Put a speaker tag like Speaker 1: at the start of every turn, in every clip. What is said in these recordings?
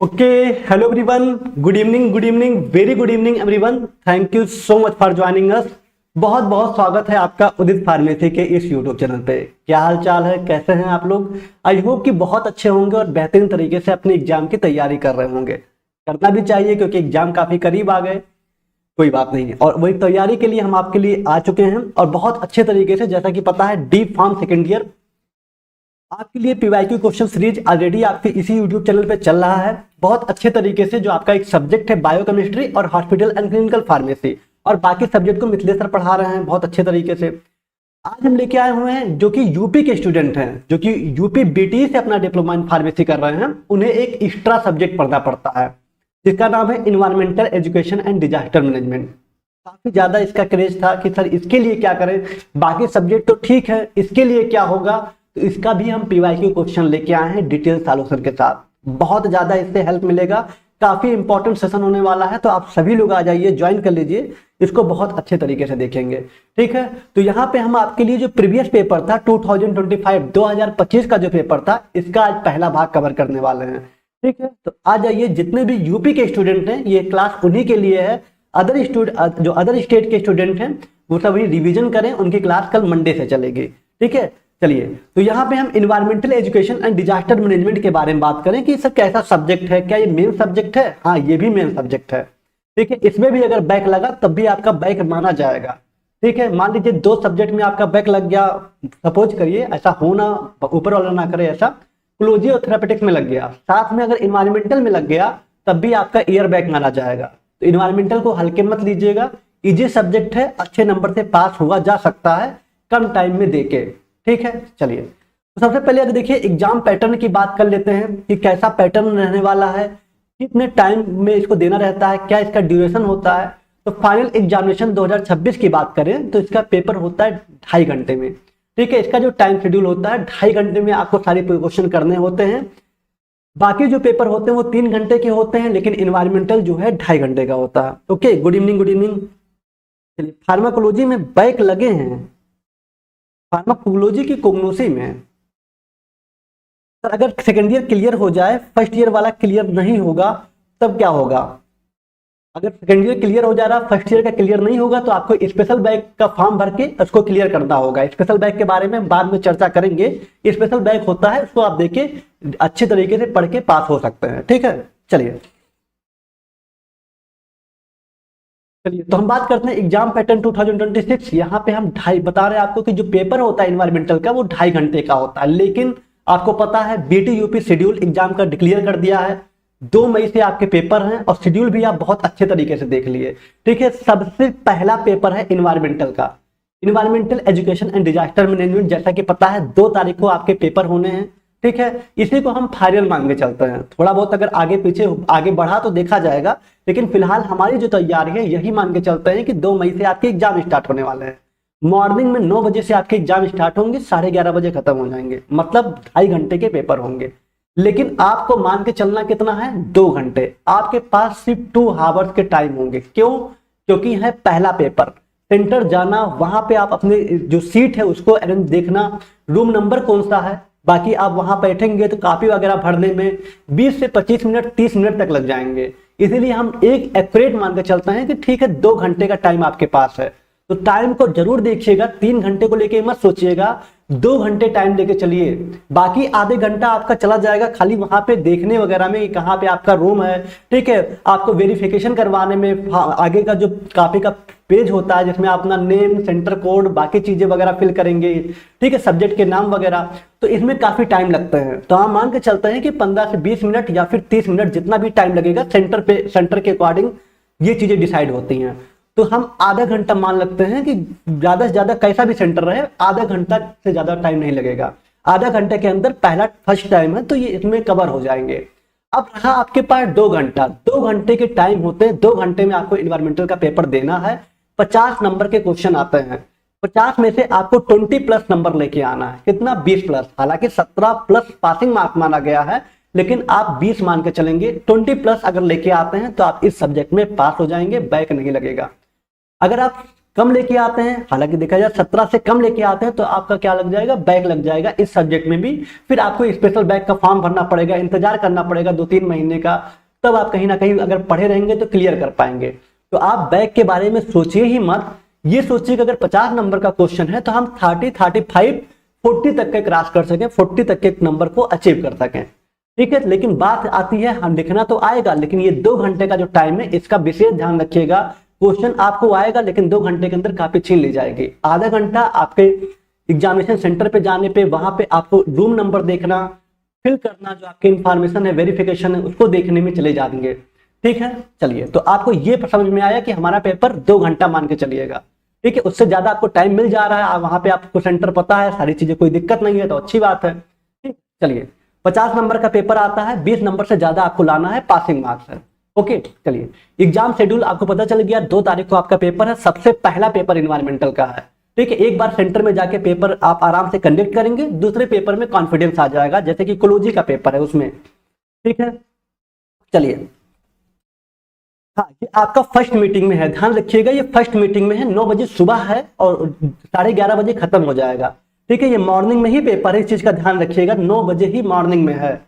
Speaker 1: Okay, hello everyone, good evening, very good evening everyone. Thank you so much for joining us. बहुत बहुत स्वागत है आपका उदित pharmacy के इस यूट्यूब चैनल पे। क्या हाल चाल है, कैसे हैं आप लोग? आई होप कि बहुत अच्छे होंगे और बेहतरीन तरीके से अपने एग्जाम की तैयारी कर रहे होंगे। करना भी चाहिए क्योंकि एग्जाम काफी करीब आ गए। कोई बात नहीं, और वही तैयारी के लिए हम आपके लिए आ चुके हैं और बहुत अच्छे तरीके से, जैसा कि पता है डी फार्म सेकेंड ईयर आपके लिए पीवाईक्यू क्वेश्चन सीरीज ऑलरेडी आपके इसी यूट्यूब चैनल पे चल रहा है बहुत अच्छे तरीके से। जो आपका एक सब्जेक्ट है बायोकेमिस्ट्री और हॉस्पिटल एंड क्लिनिकल फार्मेसी, और बाकी सब्जेक्ट को मिथिलेश सर पढ़ा रहे हैं बहुत अच्छे तरीके से। आज हम लेके आए हुए हैं जो कि यूपी के स्टूडेंट हैं, जो कि यूपी बीटी से अपना डिप्लोमा इन फार्मेसी कर रहे हैं। उन्हें एक एक्स्ट्रा सब्जेक्ट पढ़ना पड़ता है जिसका नाम है environmental education and disaster management. काफी ज्यादा इसका क्रेज था कि सर इसके लिए क्या करें, बाकी सब्जेक्ट तो ठीक है, इसके लिए क्या होगा। तो इसका भी हम पीवाईक्यू क्वेश्चन लेके आए हैं डिटेल सॉल्यूशन के साथ। बहुत ज्यादा इससे हेल्प मिलेगा, काफी इंपॉर्टेंट सेशन होने वाला है। तो आप सभी लोग आ जाइए, ज्वाइन कर लीजिए, इसको बहुत अच्छे तरीके से देखेंगे। ठीक है, तो यहाँ पे हम आपके लिए जो प्रीवियस पेपर था 2025 का जो पेपर था, इसका आज पहला भाग कवर करने वाले हैं। ठीक है, तो आ जाइए, जितने भी यूपी के स्टूडेंट हैं ये क्लास उन्हीं के लिए है। जो अदर स्टेट के स्टूडेंट हैं वो सभी रिवीजन करें, उनकी क्लास कल मंडे से चलेगी। ठीक है, चलिए, तो यहाँ पे हम environmental education and disaster management के बारे में बात करें कि सर कैसा सब्जेक्ट है, क्या ये मेन सब्जेक्ट है? हाँ, ये भी मेन सब्जेक्ट है। ठीक है, इसमें भी अगर बैक लगा तब भी आपका बैक माना जाएगा। ठीक है, मान लीजिए 2 सब्जेक्ट में आपका बैक लग गया, सपोज करिए, ऐसा होना ऊपर वाला ना करे, ऐसा क्लोजी और थेरापेटिक्स में लग गया, साथ में अगर इन्वायरमेंटल में लग गया तब भी आपका ईयर बैक माना जाएगा। तो इन्वायरमेंटल को हल्के मत लीजिएगा, इजी सब्जेक्ट है, अच्छे नंबर से पास हुआ जा सकता है कम टाइम में देके। ठीक है, चलिए, तो सबसे पहले अगर देखिए एग्जाम पैटर्न की बात कर लेते हैं कि कैसा पैटर्न रहने वाला है, कितने टाइम में इसको देना रहता है, क्या इसका ड्यूरेशन होता है। तो फाइनल एग्जामिनेशन 2026 की बात करें तो इसका पेपर होता है 2.5 घंटे में। ठीक है, इसका जो टाइम शेड्यूल होता है 2.5 घंटे में आपको सारे क्वेश्चन करने होते हैं। बाकी जो पेपर होते हैं वो 3 घंटे के होते हैं, लेकिन इन्वायरमेंटल जो है 2.5 घंटे का होता है। Okay, good evening, good evening. चलिए, फार्माकोलॉजी में बैक लगे हैं, फार्माकोलॉजी की कोग्नोसी में अगर सेकेंड ईयर क्लियर हो जाए, फर्स्ट ईयर वाला क्लियर नहीं होगा, तब क्या होगा? अगर सेकेंड ईयर क्लियर हो जा रहा, फर्स्ट ईयर का क्लियर नहीं होगा, तो आपको स्पेशल बैक का फॉर्म भर के उसको क्लियर करना होगा। स्पेशल बैक के बारे में बाद में चर्चा करेंगे। स्पेशल बैक होता है, उसको आप देके अच्छे तरीके से पढ़ के पास हो सकते हैं। ठीक है, चलिए, तो हम बात करते हैं एग्जाम पैटर्न 2026। यहाँ पे हम बता रहे हैं आपको कि जो पेपर होता है इन्वायरमेंटल का वो 2.5 घंटे का होता है, लेकिन आपको पता है बीटी यूपी शेड्यूल एग्जाम का डिक्लेयर कर दिया है। 2 मई से आपके पेपर हैं और शेड्यूल भी आप बहुत अच्छे तरीके से देख लिए। ठीक है, सबसे पहला पेपर है इन्वायरमेंटल का, environmental education and disaster management. जैसा कि पता है 2 तारीख को आपके पेपर होने हैं। ठीक है, इसी को हम फाइनल मान के चलते हैं। थोड़ा बहुत अगर आगे पीछे आगे बढ़ा तो देखा जाएगा, लेकिन फिलहाल हमारी जो तैयारी है यही मान के चलते हैं कि 2 मई से आपके एग्जाम स्टार्ट होने वाले हैं। मॉर्निंग में 9 बजे से आपके एग्जाम स्टार्ट होंगे, 11:30 बजे खत्म हो जाएंगे, मतलब 2.5 घंटे के पेपर होंगे। लेकिन आपको मान के चलना कितना है, 2 घंटे। आपके पास सिर्फ 2 आवर्स के टाइम होंगे। क्यों? क्योंकि है पहला पेपर, सेंटर जाना, वहां पे आप अपने जो सीट है उसको अरेंज देखना, रूम नंबर कौन सा है, बाकी आप वहां बैठेंगे तो कॉपी वगैरह भरने में 20 से 25 मिनट 30 मिनट तक लग जाएंगे। इसीलिए हम एक एक्यूरेट मान के चलते हैं कि ठीक है 2 घंटे का टाइम आपके पास है। तो टाइम को जरूर देखिएगा, 3 घंटे को लेके मत सोचिएगा, 2 घंटे टाइम लेके चलिए। बाकी आधे घंटा आपका चला जाएगा खाली वहां पे देखने वगैरह में कहाँ पे आपका रूम है। ठीक है, आपको वेरिफिकेशन करवाने में, आगे का जो कॉपी का पेज होता है जिसमें आप अपना नेम, सेंटर कोड, बाकी चीजें वगैरह फिल करेंगे। ठीक है, सब्जेक्ट के नाम वगैरह, तो इसमें काफी टाइम लगता है। तो हम मान के चलते हैं कि 15 से 20 मिनट या फिर 30 मिनट, जितना भी टाइम लगेगा सेंटर के अकॉर्डिंग ये चीजें डिसाइड होती हैं। तो हम आधा घंटा मान लगते हैं कि ज्यादा से ज्यादा कैसा भी सेंटर रहे, आधा घंटा से ज्यादा टाइम नहीं लगेगा। आधा घंटे के अंदर पहला फर्स्ट टाइम है तो ये इसमें कवर हो जाएंगे। अब रहा आपके पास 2 घंटा, 2 घंटे के टाइम होते हैं। 2 घंटे में आपको इन्वायरमेंटल का पेपर देना है। 50 नंबर के क्वेश्चन आते हैं, 50 में से आपको 20 प्लस नंबर लेके आना है। कितना? 20 प्लस। हालांकि 17 प्लस पासिंग मार्क माना गया है, लेकिन आप 20 मान के चलेंगे। 20 प्लस अगर लेके आते हैं तो आप इस सब्जेक्ट में पास हो जाएंगे, बैक नहीं लगेगा। अगर आप कम लेके आते हैं, हालांकि देखा जाए 17 से कम लेके आते हैं तो आपका क्या लग जाएगा, बैक लग जाएगा इस सब्जेक्ट में भी। फिर आपको स्पेशल बैक का फॉर्म भरना पड़ेगा, इंतजार करना पड़ेगा 2-3 महीने का, तब आप कहीं ना कहीं अगर पढ़े रहेंगे तो क्लियर कर पाएंगे। तो आप बैक के बारे में सोचिए ही मत, ये सोचिए कि अगर 50 नंबर का क्वेश्चन है तो हम 30, 35, 40 तक के क्रॉस कर सकें, 40 तक के नंबर को अचीव कर सकें। ठीक है, लेकिन बात आती है, हम लिखना तो आएगा लेकिन ये 2 घंटे का जो टाइम है इसका विशेष ध्यान रखिएगा। क्वेश्चन आपको आएगा लेकिन 2 घंटे के अंदर कॉपी छीन ली जाएगी। आधा घंटा आपके एग्जामिनेशन सेंटर पे जाने पे, वहां पे आपको रूम नंबर देखना, फिल करना, जो आपकी इंफॉर्मेशन है, वेरिफिकेशन है, उसको देखने में चले जाएंगे। ठीक है, चलिए, तो आपको ये समझ में आया कि हमारा पेपर 2 घंटा मान के चलिएगा। ठीक है, उससे ज्यादा आपको टाइम मिल जा रहा है, वहां पे आपको सेंटर पता है, सारी चीजें, कोई दिक्कत नहीं है तो अच्छी बात है। ठीक, चलिए, 50 नंबर का पेपर आता है, 20 नंबर से ज्यादा आपको लाना है, पासिंग मार्क्स है। ओके, चलिए, एग्जाम शेड्यूल आपको पता चल गया। 2 तारीख को आपका पेपर है, सबसे पहला पेपर इन्वायरमेंटल का है। ठीक है, एक बार सेंटर में जाके पेपर आप आराम से कंडक्ट करेंगे, दूसरे पेपर में कॉन्फिडेंस आ जाएगा, जैसे कि इकोलॉजी का पेपर है उसमें। ठीक है, चलिए, हाँ, ये आपका फर्स्ट मीटिंग में है, ध्यान रखिएगा, ये फर्स्ट मीटिंग में है, 9 बजे सुबह है और 11:30 बजे खत्म हो जाएगा। ठीक है, ये मॉर्निंग में ही पेपर है, इस चीज का ध्यान रखिएगा, 9 बजे ही मॉर्निंग में है।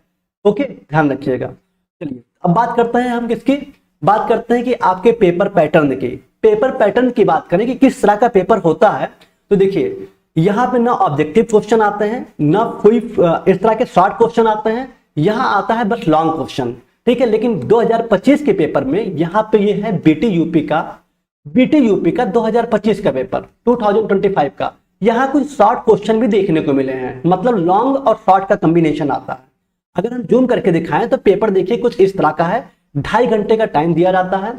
Speaker 1: ओके, ध्यान रखिएगा। चलिए, अब बात करते हैं हम किसकी, बात करते हैं कि आपके पेपर पैटर्न की। पेपर पैटर्न की बात करें कि किस तरह का पेपर होता है, तो देखिए, यहाँ पे ना ऑब्जेक्टिव क्वेश्चन आते हैं, ना कोई इस तरह के शॉर्ट क्वेश्चन आते हैं, यहाँ आता है बस लॉन्ग क्वेश्चन। ठीक है, लेकिन 2025 के पेपर में यहाँ पे ये है बीटी यूपी का 2025 का पेपर, 2025 का। यहाँ कुछ शॉर्ट क्वेश्चन भी देखने को मिले हैं, मतलब लॉन्ग और शॉर्ट का कॉम्बिनेशन आता है। अगर हम जूम करके दिखाएं तो पेपर देखिए कुछ इस तरह का है, 2.5 घंटे का टाइम दिया जाता है,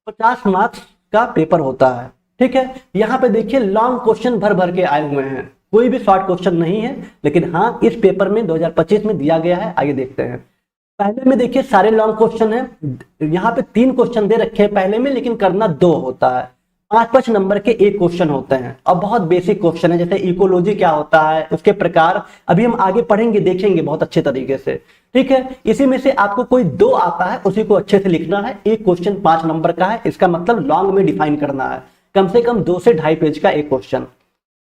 Speaker 1: 50 मार्क्स का पेपर होता है। ठीक है, यहाँ पे देखिए लॉन्ग क्वेश्चन भर भर के आए हुए हैं, कोई भी शॉर्ट क्वेश्चन नहीं है, लेकिन हाँ इस पेपर में 2025 में दिया गया है। आइए देखते हैं, पहले में देखिए सारे लॉन्ग क्वेश्चन है, यहाँ पे 3 क्वेश्चन दे रखे हैं पहले में, लेकिन करना 2 होता है, 5-5 नंबर के 1 क्वेश्चन होते हैं, और बहुत बेसिक क्वेश्चन है, जैसे इकोलॉजी क्या होता है, उसके प्रकार अभी हम आगे पढ़ेंगे, देखेंगे बहुत अच्छे तरीके से। ठीक है, इसी में से आपको कोई 2 आता है, उसी को अच्छे से लिखना है। 1 क्वेश्चन 5 नंबर का है, इसका मतलब लॉन्ग में डिफाइन करना है, कम से कम 2 से 2.5 पेज का 1 क्वेश्चन।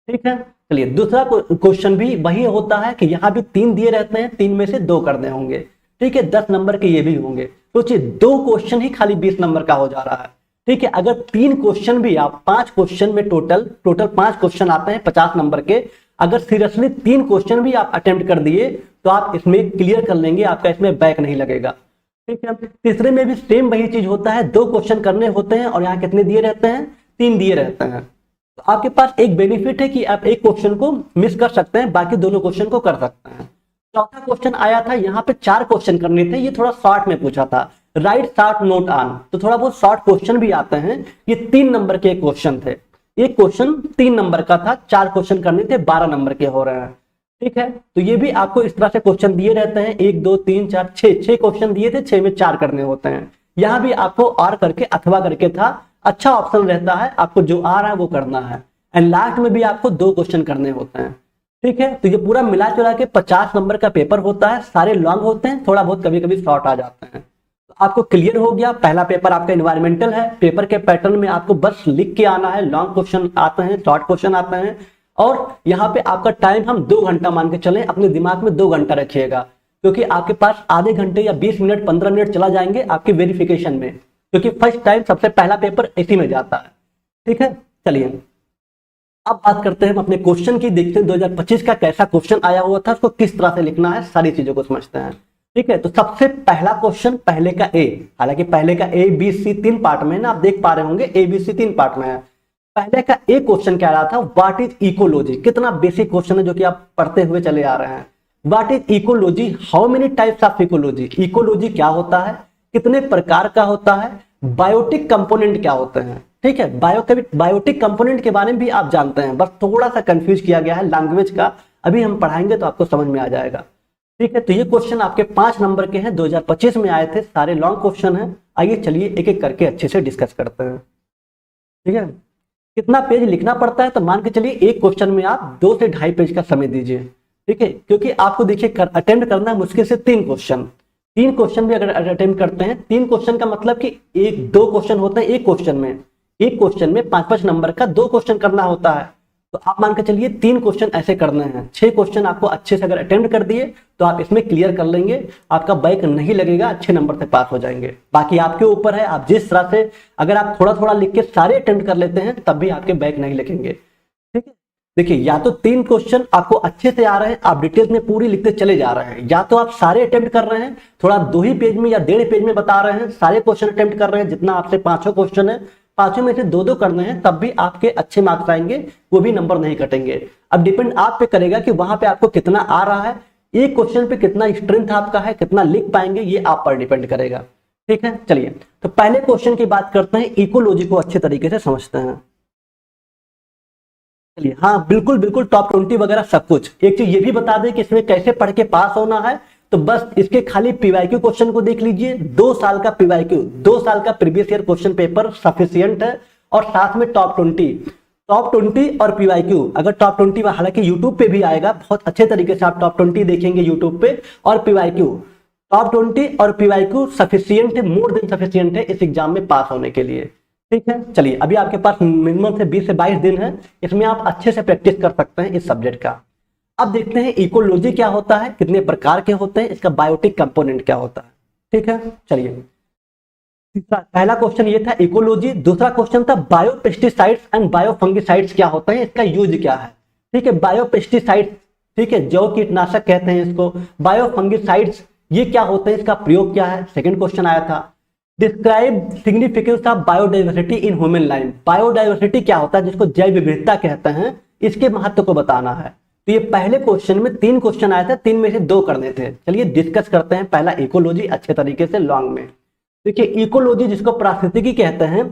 Speaker 1: ठीक है, चलिए, दूसरा क्वेश्चन भी वही होता है कि यहाँ भी 3 दिए रहते हैं, 3 में से 2 करने होंगे। ठीक है, 10 नंबर के ये भी होंगे, तो 2 क्वेश्चन ही खाली 20 नंबर का हो जा रहा है। ठीक है, अगर 3 क्वेश्चन भी आप 5 क्वेश्चन में टोटल 5 क्वेश्चन आते हैं 50 नंबर के, अगर सीरियसली 3 क्वेश्चन भी आप अटेम्प्ट कर दिए तो आप इसमें क्लियर कर लेंगे, आपका इसमें बैक नहीं लगेगा। ठीक है, तीसरे में भी सेम वही चीज होता है, 2 क्वेश्चन करने होते हैं और यहाँ कितने दिए रहते हैं, 3 दिए रहते हैं। तो आपके पास एक बेनिफिट है कि आप 1 क्वेश्चन को मिस कर सकते हैं, बाकी दोनों क्वेश्चन को कर सकते हैं। चौथा क्वेश्चन आया था, यहाँ पे 4 क्वेश्चन करने थे, ये थोड़ा शॉर्ट में पूछा था, राइट शॉर्ट नोट ऑन, तो थोड़ा बहुत शॉर्ट क्वेश्चन भी आते हैं। ये 3 नंबर के क्वेश्चन थे, एक क्वेश्चन 3 नंबर का था, 4 क्वेश्चन करने थे, 12 नंबर के हो रहे हैं। ठीक है, तो ये भी आपको इस तरह से क्वेश्चन दिए रहते हैं, 1 2 3 4 6 क्वेश्चन दिए थे, 6 में 4 करने होते हैं। यहाँ भी आपको और करके अथवा करके था, अच्छा ऑप्शन रहता है, आपको जो आ रहा है वो करना है, एंड लास्ट में भी आपको 2 क्वेश्चन करने होते हैं। ठीक है, तो ये पूरा मिला जुला के 50 नंबर का पेपर होता है, सारे लॉन्ग होते हैं, थोड़ा बहुत कभी कभी शॉर्ट आ जाते हैं। तो आपको क्लियर हो गया, पहला पेपर आपका एनवायरमेंटल है, पेपर के पैटर्न में आपको बस लिख के आना है, लॉन्ग क्वेश्चन आते हैं, शॉर्ट क्वेश्चन आते हैं, और यहाँ पे आपका टाइम हम 2 घंटा मान के चलें, अपने दिमाग में 2 घंटा रखिएगा, क्योंकि आपके पास आधे घंटे या 20 मिनट 15 मिनट चला जाएंगे आपके वेरिफिकेशन में, क्योंकि फर्स्ट टाइम सबसे पहला पेपर इसी में जाता है। ठीक है, चलिए, अब बात करते हैं हम अपने क्वेश्चन की, देखते हैं 2025 का कैसा क्वेश्चन आया हुआ था, उसको किस तरह से लिखना है, सारी चीजों को समझते हैं। ठीक है, तो सबसे पहला क्वेश्चन पहले का ए, हालांकि पहले का ए बी सी 3 पार्ट में है ना, आप देख पा रहे होंगे ए बी सी 3 पार्ट में है। पहले का ए क्वेश्चन कह रहा था व्हाट इज इकोलॉजी, कितना बेसिक क्वेश्चन है जो कि आप पढ़ते हुए चले आ रहे हैं। What is ecology, how many types of ecology, ecology क्या होता है, कितने प्रकार का होता है, बायोटिक कंपोनेंट क्या होते हैं। ठीक है, बायोटिक कंपोनेंट के बारे में भी आप जानते हैं, बस थोड़ा सा कंफ्यूज किया गया है लैंग्वेज का, अभी हम पढ़ाएंगे तो आपको समझ में आ जाएगा। ठीक है, तो ये क्वेश्चन आपके 5 नंबर के हैं, 2025 में आए थे, सारे लॉन्ग क्वेश्चन हैं। आइए चलिए एक एक करके अच्छे से डिस्कस करते हैं। ठीक है, कितना पेज लिखना पड़ता है, तो मान के चलिए एक क्वेश्चन में आप 2 से 2.5 पेज का समय दीजिए। ठीक है, क्योंकि आपको देखिए अटेम्प्ट करना मुश्किल से 3 क्वेश्चन भी अगर अटेम्प्ट करते हैं, 3 क्वेश्चन का मतलब कि 1-2 क्वेश्चन होते हैं एक क्वेश्चन में, एक क्वेश्चन में 5-5 नंबर का 2 क्वेश्चन करना होता है। तो आप मान के चलिए 3 क्वेश्चन ऐसे करने हैं, 6 क्वेश्चन आपको अच्छे से अगर अटेम्प्ट कर दिए तो आप इसमें क्लियर कर लेंगे, आपका बैक नहीं लगेगा, अच्छे नंबर से पास हो जाएंगे। बाकी आपके ऊपर है, आप जिस तरह से, अगर आप थोड़ा थोड़ा लिख के सारे अटेम्प्ट कर लेते हैं तब भी आपके बैक नहीं लगेंगे। ठीक है, देखिए या तो 3 क्वेश्चन आपको अच्छे से आ रहे हैं, आप डिटेल्स में पूरी लिखते चले जा रहे हैं, या तो आप सारे अटेम्प्ट कर रहे हैं, थोड़ा 2 ही पेज में या 1.5 पेज में बता रहे हैं, सारे क्वेश्चन अटेम्प्ट कर रहे हैं, जितना आपसे 5 क्वेश्चन है 5 में से 2-2 करने हैं, तब भी आपके अच्छे मार्क्स आएंगे, वो भी नंबर नहीं कटेंगे। अब डिपेंड आप पे करेगा कि वहां पे आपको कितना आ रहा है, एक क्वेश्चन पे कितना स्ट्रेंथ आपका है, कितना लिख पाएंगे, ये आप पर डिपेंड करेगा। ठीक है, चलिए तो पहले क्वेश्चन की बात करते हैं, इकोलॉजी को अच्छे तरीके से समझते हैं। चलिए, हाँ बिल्कुल बिल्कुल, टॉप 20 वगैरह सब कुछ। एक चीज ये भी बता दें कि इसमें कैसे पढ़ के पास होना है, तो बस इसके खाली पीवाईक्यू क्वेश्चन को देख लीजिए। 2 साल का पीवाईक्यू, 2 साल का previous year question paper sufficient है, और साथ में टॉप 20 और पीवाईक्यू। अगर टॉप 20 हालांकि यूट्यूब पे भी आएगा, बहुत अच्छे तरीके से आप टॉप 20 देखेंगे यूट्यूब पे, और पीवाईक्यू, टॉप 20 और पीवाईक्यू सफिशियंट है, मोर देन सफिशियंट है इस एग्जाम में पास होने के लिए। ठीक है, चलिए अभी आपके पास मिनिमम से 20 से 22 दिन है, इसमें आप अच्छे से प्रैक्टिस कर सकते हैं इस सब्जेक्ट का। अब देखते हैं इकोलॉजी क्या होता है, कितने प्रकार के होते हैं, इसका बायोटिक कंपोनेंट क्या होता है। ठीक है, चलिए पहला क्वेश्चन ये था इकोलॉजी। दूसरा क्वेश्चन था बायोपेस्टिसाइड्स एंड बायोफंगिसाइड्स क्या होता है, इसका यूज क्या है। ठीक है, बायोपेस्टिसाइड्स, ठीक है, जैव कीटनाशक कहते हैं इसको। बायोफंगिसाइड्स ये क्या होते हैं, इसका प्रयोग क्या है, सेकंड क्वेश्चन आया था। Describe significance of biodiversity in human life. Biodiversity क्या होता है, जिसको जैव विविधता कहते हैं, इसके महत्व को बताना है। तो ये पहले क्वेश्चन में 3 क्वेश्चन आए थे, 3 में से 2 करने थे। चलिए डिस्कस करते हैं पहला इकोलॉजी अच्छे तरीके से लॉन्ग में। देखिए इकोलॉजी जिसको पारिस्थितिकी कहते हैं,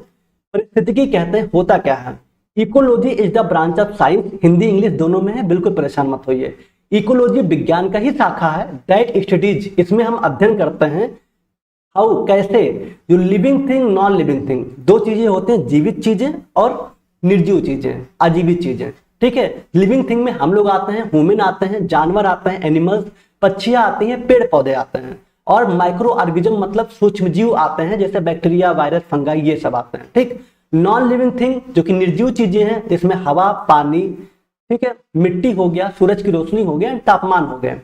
Speaker 1: परिस्थितिकी कहते हैं, होता क्या है। Ecology is the branch of science, Hindi English दोनों में है, बिल्कुल परेशान मत होइए। इकोलॉजी विज्ञान का ही शाखा है, दैट स्टडीज, इसमें हम अध्ययन करते हैं हाउ, कैसे, जो living thing non living thing, 2 चीजें होते हैं, जीवित चीजें और निर्जीव चीजें, अजीवित चीजें। ठीक है, लिविंग थिंग में हम लोग आते हैं, ह्यूमन आते हैं, जानवर आते हैं, एनिमल्स, पक्षियां आती हैं, पेड़ पौधे आते हैं, और माइक्रो ऑर्गेनिज्म मतलब सूक्ष्म जीव आते हैं, जैसे बैक्टीरिया, वायरस, फंगाई, ये सब आते हैं। ठीक, नॉन लिविंग थिंग जो कि निर्जीव चीजें हैं, जिसमें हवा, पानी, ठीक है, मिट्टी हो गया, सूरज की रोशनी हो गया, तापमान हो गया।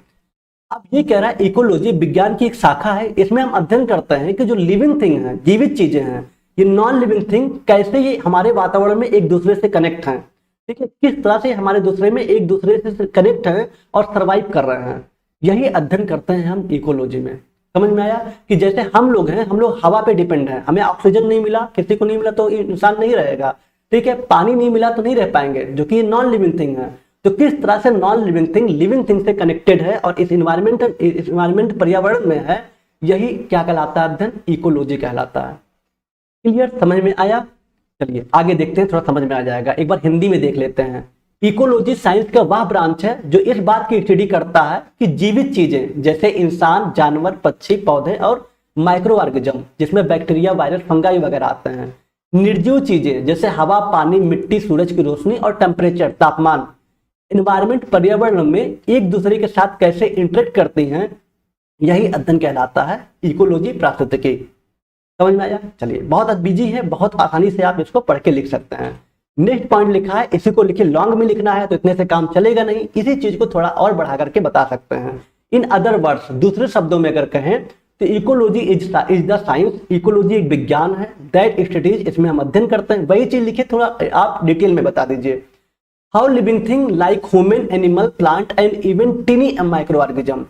Speaker 1: अब ये कह रहा है इकोलॉजी विज्ञान की एक शाखा है, इसमें हम अध्ययन करते हैं कि जो लिविंग थिंग है, जीवित चीजें हैं, ये नॉन लिविंग थिंग कैसे ये हमारे वातावरण में एक दूसरे से कनेक्ट हैं। ठीक है, किस तरह से हमारे दूसरे में एक दूसरे से कनेक्ट हैं और सर्वाइव कर रहे हैं, यही अध्ययन करते हैं हम इकोलॉजी में। समझ में आया कि जैसे हम लोग हैं, हम लोग हवा पे डिपेंड हैं, हमें ऑक्सीजन नहीं मिला, किसी को नहीं मिला तो इंसान नहीं रहेगा। ठीक है, पानी नहीं मिला तो नहीं रह पाएंगे, जो कि नॉन लिविंग थिंग है। तो किस तरह से नॉन लिविंग थिंग से कनेक्टेड है और इस इन्वायरमेंट पर्यावरण में है, यही क्या कहलाता है, अध्ययन इकोलॉजी कहलाता है। क्लियर, समझ में आया। चलिए आगे देखते हैं, थोड़ा समझ में आ जाएगा। एक बार हिंदी में देख लेते हैं। इकोलॉजी साइंस का वह ब्रांच है जो इस बात की स्टडी करता है कि जीवित चीजें जैसे इंसान, जानवर, पक्षी, पौधे और माइक्रो ऑर्गेनिज्म, जिसमें बैक्टीरिया, वायरस, फंगाई वगैरह आते हैं, निर्जीव चीजें जैसे हवा, पानी, मिट्टी, सूरज की रोशनी और टेम्परेचर, तापमान, इन्वायरमेंट पर्यावरण में एक दूसरे के साथ कैसे इंटरेक्ट करती हैं, यही अध्ययन कहलाता है इकोलॉजी पारिस्थितिकी। समझ में आया। चलिए बहुत बिजी है, बहुत आसानी से आप इसको पढ़ के लिख सकते हैं। नेक्स्ट पॉइंट लिखा है, इसी को लिखिए, लॉन्ग में लिखना है तो इतने से काम चलेगा नहीं, इसी चीज को थोड़ा और बढ़ा करके बता सकते हैं। इन अदर वर्ड्स, दूसरे शब्दों में अगर कहें तो ecology is the science, ecology एक विज्ञान है, दैट स्टडीज, इसमें हम अध्ययन करते हैं। वही चीज लिखे, थोड़ा आप डिटेल में बता दीजिए। How living thing like human, animal, plant and even टिनी micro organism.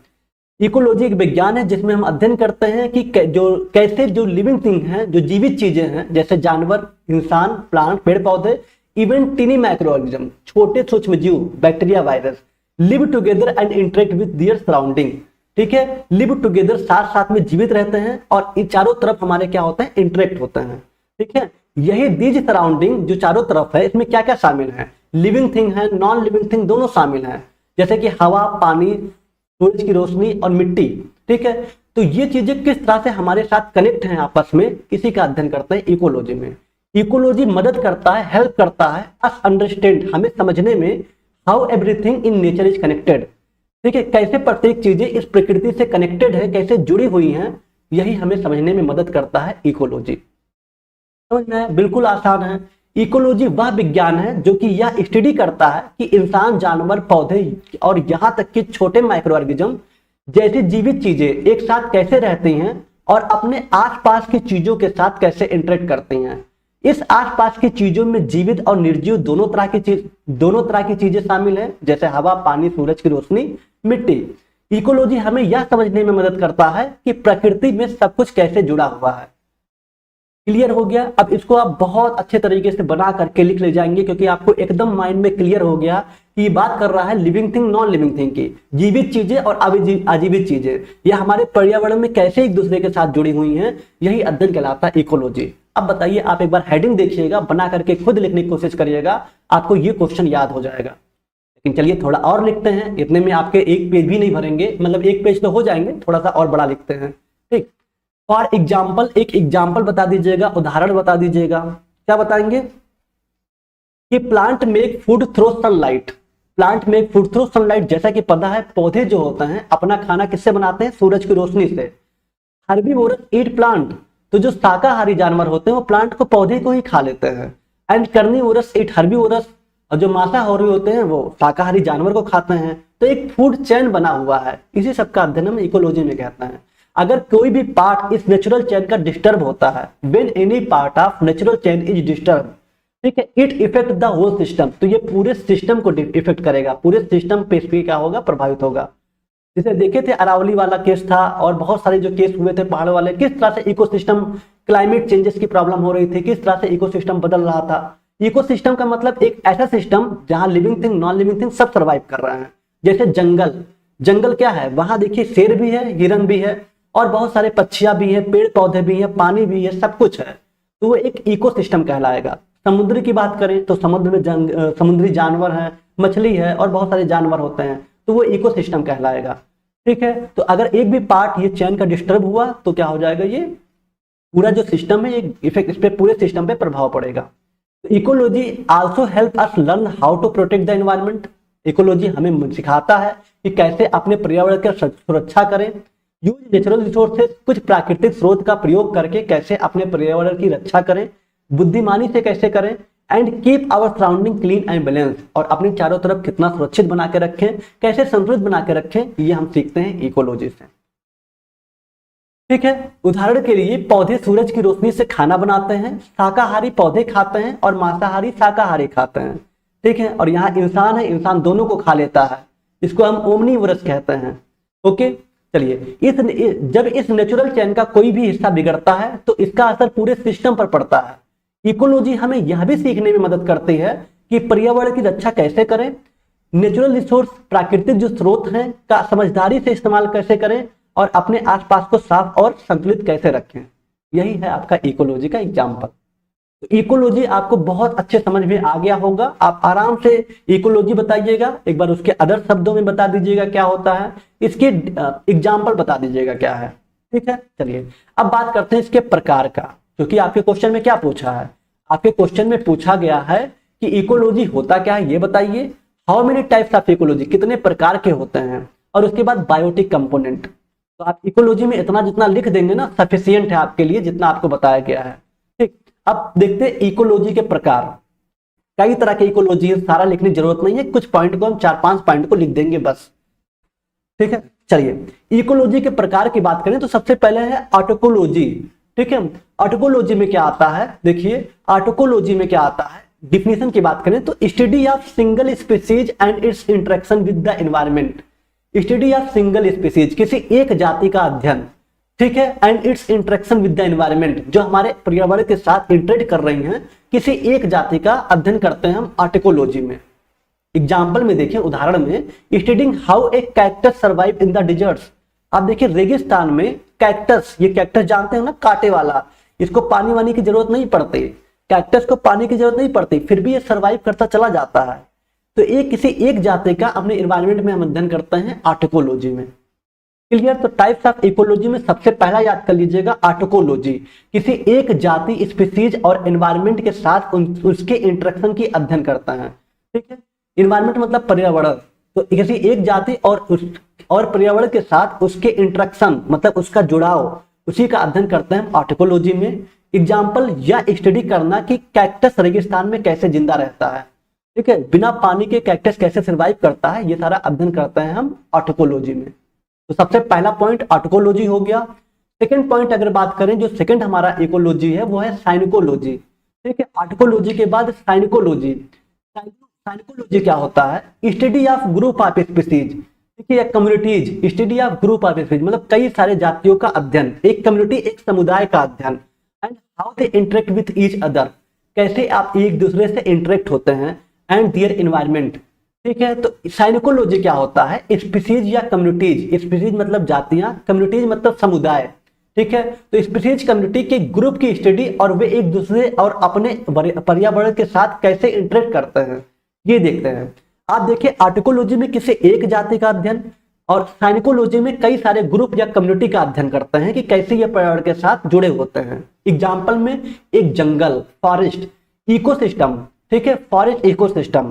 Speaker 1: Ecology एक विज्ञान है जिसमें हम अध्ययन करते हैं कि कैसे जो लिविंग थिंग है, जो जीवित चीजें हैं, जैसे जानवर, इंसान, प्लांट, पेड़ पौधे, इवन टिनी माइक्रो ऑर्गेनिज्म, छोटे सूक्ष्म जीव, bacteria, virus, live together and interact with their surrounding. ठीक है, लिव टुगेदर, साथ साथ में जीवित रहते हैं और इन चारों तरफ हमारे क्या होते हैं, इंटरेक्ट होते हैं। ठीक है, यही दीज सराउंडिंग जो चारों तरफ है, इसमें क्या क्या शामिल है, लिविंग थिंग है, नॉन लिविंग थिंग दोनों शामिल हैं, जैसे कि हवा, पानी, सूरज की रोशनी और मिट्टी। ठीक है, तो ये चीजें किस तरह से हमारे साथ कनेक्ट हैं आपस में, इसी का अध्ययन करते हैं इकोलॉजी में। इकोलॉजी मदद करता है, हेल्प करता है अस अंडरस्टैंड, हमें समझने में, how everything in nature is connected. ठीक है, कैसे प्रत्येक चीजें इस प्रकृति से कनेक्टेड है, कैसे जुड़ी हुई हैं, यही हमें समझने में मदद करता है इकोलॉजी। समझ में आया? बिल्कुल आसान है। इकोलॉजी वह विज्ञान है जो कि यह स्टडी करता है कि इंसान, जानवर, पौधे और यहाँ तक कि छोटे माइक्रो ऑर्गेनिज्म जैसी जीवित चीजें एक साथ कैसे रहती हैं और अपने आसपास की चीजों के साथ कैसे इंटरेक्ट करती हैं। इस आसपास की चीजों में जीवित और निर्जीव दोनों तरह की चीजें शामिल हैं, जैसे हवा, पानी, सूरज की रोशनी, मिट्टी। इकोलॉजी हमें यह समझने में मदद करता है कि प्रकृति में सब कुछ कैसे जुड़ा हुआ है। क्लियर हो गया? अब इसको आप बहुत अच्छे तरीके से बना करके लिख ले जाएंगे, क्योंकि आपको एकदम माइंड में क्लियर हो गया कि ये बात कर रहा है living thing, non living thing की, जीवित चीजें और अजीवित चीजें, ये हमारे पर्यावरण में कैसे एक दूसरे के साथ जुड़ी हुई हैं, यही अध्ययन कहलाता है इकोलॉजी। अब बताइए, आप एक बार हेडिंग देखिएगा, बना करके खुद लिखने की कोशिश करिएगा, आपको ये क्वेश्चन याद हो जाएगा। लेकिन चलिए थोड़ा और लिखते हैं, इतने में आपके एक पेज भी नहीं भरेंगे, मतलब एक पेज तो हो जाएंगे, थोड़ा सा और बड़ा लिखते हैं। ठीक, फॉर एग्जाम्पल, एक एग्जाम्पल बता दीजिएगा, उदाहरण बता दीजिएगा। क्या बताएंगे? कि plant make food through sunlight. Plant make food through sunlight, जैसा कि पता है पौधे जो होते हैं अपना खाना किससे बनाते हैं? सूरज की रोशनी से। हर्बीवोरस ईट प्लांट, तो जो शाकाहारी जानवर होते हैं वो प्लांट को, पौधे को ही खा लेते हैं। एंड कार्निवोरस ईट हर्बीवोरस, और जो मांसाहारी होते हैं वो शाकाहारी जानवर को खाते हैं। तो एक फूड चेन बना हुआ है, इसी सब का अध्ययन हम इकोलॉजी में कहते हैं। अगर कोई भी पार्ट इस नेचुरल चेन का डिस्टर्ब होता है, when any part of natural chain is disturb, ठीक है, it effect the whole system, तो ये पूरे सिस्टम को इफेक्ट करेगा, पूरे सिस्टम पे क्या होगा? प्रभावित होगा। जैसे देखे थे अरावली वाला केस था, और बहुत सारे जो केस हुए थे पहाड़ वाले, किस तरह से इकोसिस्टम, क्लाइमेट चेंजेस की प्रॉब्लम हो रही थी, किस तरह से इकोसिस्टम बदल रहा था। इकोसिस्टम का मतलब एक ऐसा सिस्टम जहां living thing, non living thing सब सर्वाइव कर रहे हैं। जैसे जंगल, जंगल क्या है? वहां देखिए शेर भी है, हिरन भी है, और बहुत सारे पक्षियां भी है, पेड़ पौधे भी है, पानी भी है, सब कुछ है, तो वो एक इकोसिस्टम कहलाएगा। समुद्र की बात करें तो समुद्र में समुद्री जानवर है, मछली है, और बहुत सारे जानवर होते हैं, तो वो इकोसिस्टम कहलाएगा। ठीक है, तो अगर एक भी पार्ट ये चेन का डिस्टर्ब हुआ तो क्या हो जाएगा? ये पूरा जो सिस्टम है, एक इफेक्ट इस पे पूरे सिस्टम पे प्रभाव पड़ेगा। Ecology also help us learn how to protect the environment. Ecology हमें सिखाता है कि कैसे अपने पर्यावरण की सुरक्षा करें। यूज नेचुरल रिसोर्सेज, कुछ प्राकृतिक स्रोत का प्रयोग करके कैसे अपने पर्यावरण की रक्षा करें, बुद्धिमानी से कैसे करें। And keep our surrounding clean and balance, और अपने चारों तरफ कितना सुरक्षित बना के रखें, कैसे संतुलित बना के रखें, ये हम सीखते हैं इकोलॉजी से। ठीक है, उदाहरण के लिए पौधे सूरज की रोशनी से खाना बनाते हैं, शाकाहारी पौधे खाते हैं और मांसाहारी शाकाहारी खाते हैं। ठीक है, और यहाँ इंसान है, इंसान दोनों को खा लेता है, इसको हम ओमनीवोरस कहते हैं। ओके, चलिए, जब इस नेचुरल चेन का कोई भी हिस्सा बिगड़ता है तो इसका असर पूरे सिस्टम पर पड़ता है। इकोलॉजी हमें यह भी सीखने में मदद करती है कि पर्यावरण की रक्षा कैसे करें, नेचुरल रिसोर्स, प्राकृतिक जो स्रोत हैं का समझदारी से इस्तेमाल कैसे करें, और अपने आसपास को साफ और संतुलित कैसे रखें। यही है आपका इकोलॉजी का एग्जाम्पल। तो इकोलॉजी आपको बहुत अच्छे समझ में आ गया होगा। आप आराम से इकोलॉजी बताइएगा, एक बार उसके अदर शब्दों में बता दीजिएगा क्या होता है, इसके एग्जाम्पल बता दीजिएगा क्या है। ठीक है, चलिए अब बात करते हैं इसके प्रकार का, क्योंकि आपके क्वेश्चन में क्या पूछा है? आपके क्वेश्चन में पूछा गया है कि इकोलॉजी होता क्या है, ये बताइए। How many types of ecology, कितने प्रकार के होते हैं, और उसके बाद बायोटिक कंपोनेंट। तो आप इकोलॉजी में इतना जितना लिख देंगे ना, सफिशियंट है आपके लिए, जितना आपको बताया गया है। ठीक, अब देखते हैं इकोलॉजी के प्रकार। कई तरह के इकोलॉजी है, सारा लिखने की जरूरत नहीं है, कुछ पॉइंट को हम 4-5 पॉइंट को लिख देंगे बस। ठीक है, चलिए इकोलॉजी के प्रकार की बात करें तो सबसे पहले है ऑटोकोलॉजी। ठीक है, ऑटोकोलॉजी में क्या आता है? देखिए, ऑटोकोलॉजी में क्या आता है, डिफिनेशन की बात करें तो study of single species and it's interaction with the environment. Study of single species, किसी एक जाति का अध्ययन। ठीक है, and it's interaction with the environment, जो हमारे पर्यावरण के साथ इंटरेक्ट कर रही हैं, किसी एक जाति का अध्ययन करते हैं हम ऑटोकोलॉजी में। एग्जाम्पल में देखिए, उदाहरण में, studying how a cactus survive in the deserts. आप देखिए रेगिस्तान में कैक्टस, ये कैक्टस जानते हो ना, कांटे वाला, इसको पानी वानी की जरूरत नहीं पड़ती, कैक्टस को पानी की जरूरत नहीं पड़ती, फिर भी ये सर्वाइव करता चला जाता है। तो ये किसी एक जाति का अपने एनवायरनमेंट में हम अध्ययन करते हैं ऑटोकोलॉजी में। क्लियर? तो टाइप्स ऑफ इकोलॉजी में सबसे पहला याद कर लीजिएगा ऑटोकोलॉजी, किसी एक जाति, स्पीसीज और एनवायरनमेंट के साथ उसके इंटरेक्शन की अध्ययन करता है। ठीक है, एनवायरनमेंट मतलब पर्यावरण, तो किसी एक जाति और पर्यावरण के साथ उसके इंटरेक्शन मतलब उसका जुड़ाव, उसी का अध्ययन करते हैं ऑटोकोलॉजी में। एग्जाम्पल या स्टडी करना कि कैक्टस रेगिस्तान में कैसे जिंदा रहता है, ठीक है, बिना पानी के कैक्टस कैसे सर्वाइव करता है, ये सारा अध्ययन करते हैं हम ऑटोकोलॉजी में। तो सबसे पहला पॉइंट ऑटोकोलॉजी हो गया। सेकंड पॉइंट अगर बात करें, जो सेकंड हमारा इकोलॉजी है वो है साइनिकोलॉजी, ठीक है। ऑटोकोलॉजी के बाद साइनिकोलॉजी। साइनिकोलॉजी क्या होता है? Study of group of species, ठीक है, communities, study of group of species मतलब कई सारे जातियों का अध्ययन, एक कम्युनिटी एक समुदाय का अध्ययन। And how they interact with each other, कैसे आप एक दूसरे से इंटरेक्ट होते हैं, एंड देयर एनवायरमेंट, ठीक है। तो साइनिकोलॉजी क्या होता है? स्पीसीज या कम्युनिटीज, स्पीसीज मतलब जातियां, कम्युनिटीज मतलब समुदाय, ठीक है। तो स्पीसीज कम्युनिटी के ग्रुप की स्टडी और वे एक दूसरे और अपने पर्यावरण के साथ कैसे इंटरेक्ट करते हैं, ये देखते हैं। आप देखिए ऑटोकोलॉजी में किसी एक जाति का अध्ययन और साइनिकोलॉजी में कई सारे ग्रुप या कम्युनिटी का अध्ययन करते हैं कि कैसे ये पर्यावरण के साथ जुड़े होते हैं। एग्जाम्पल में एक जंगल, फॉरेस्ट, इकोसिस्टम, ठीक है, फॉरेस्ट इकोसिस्टम,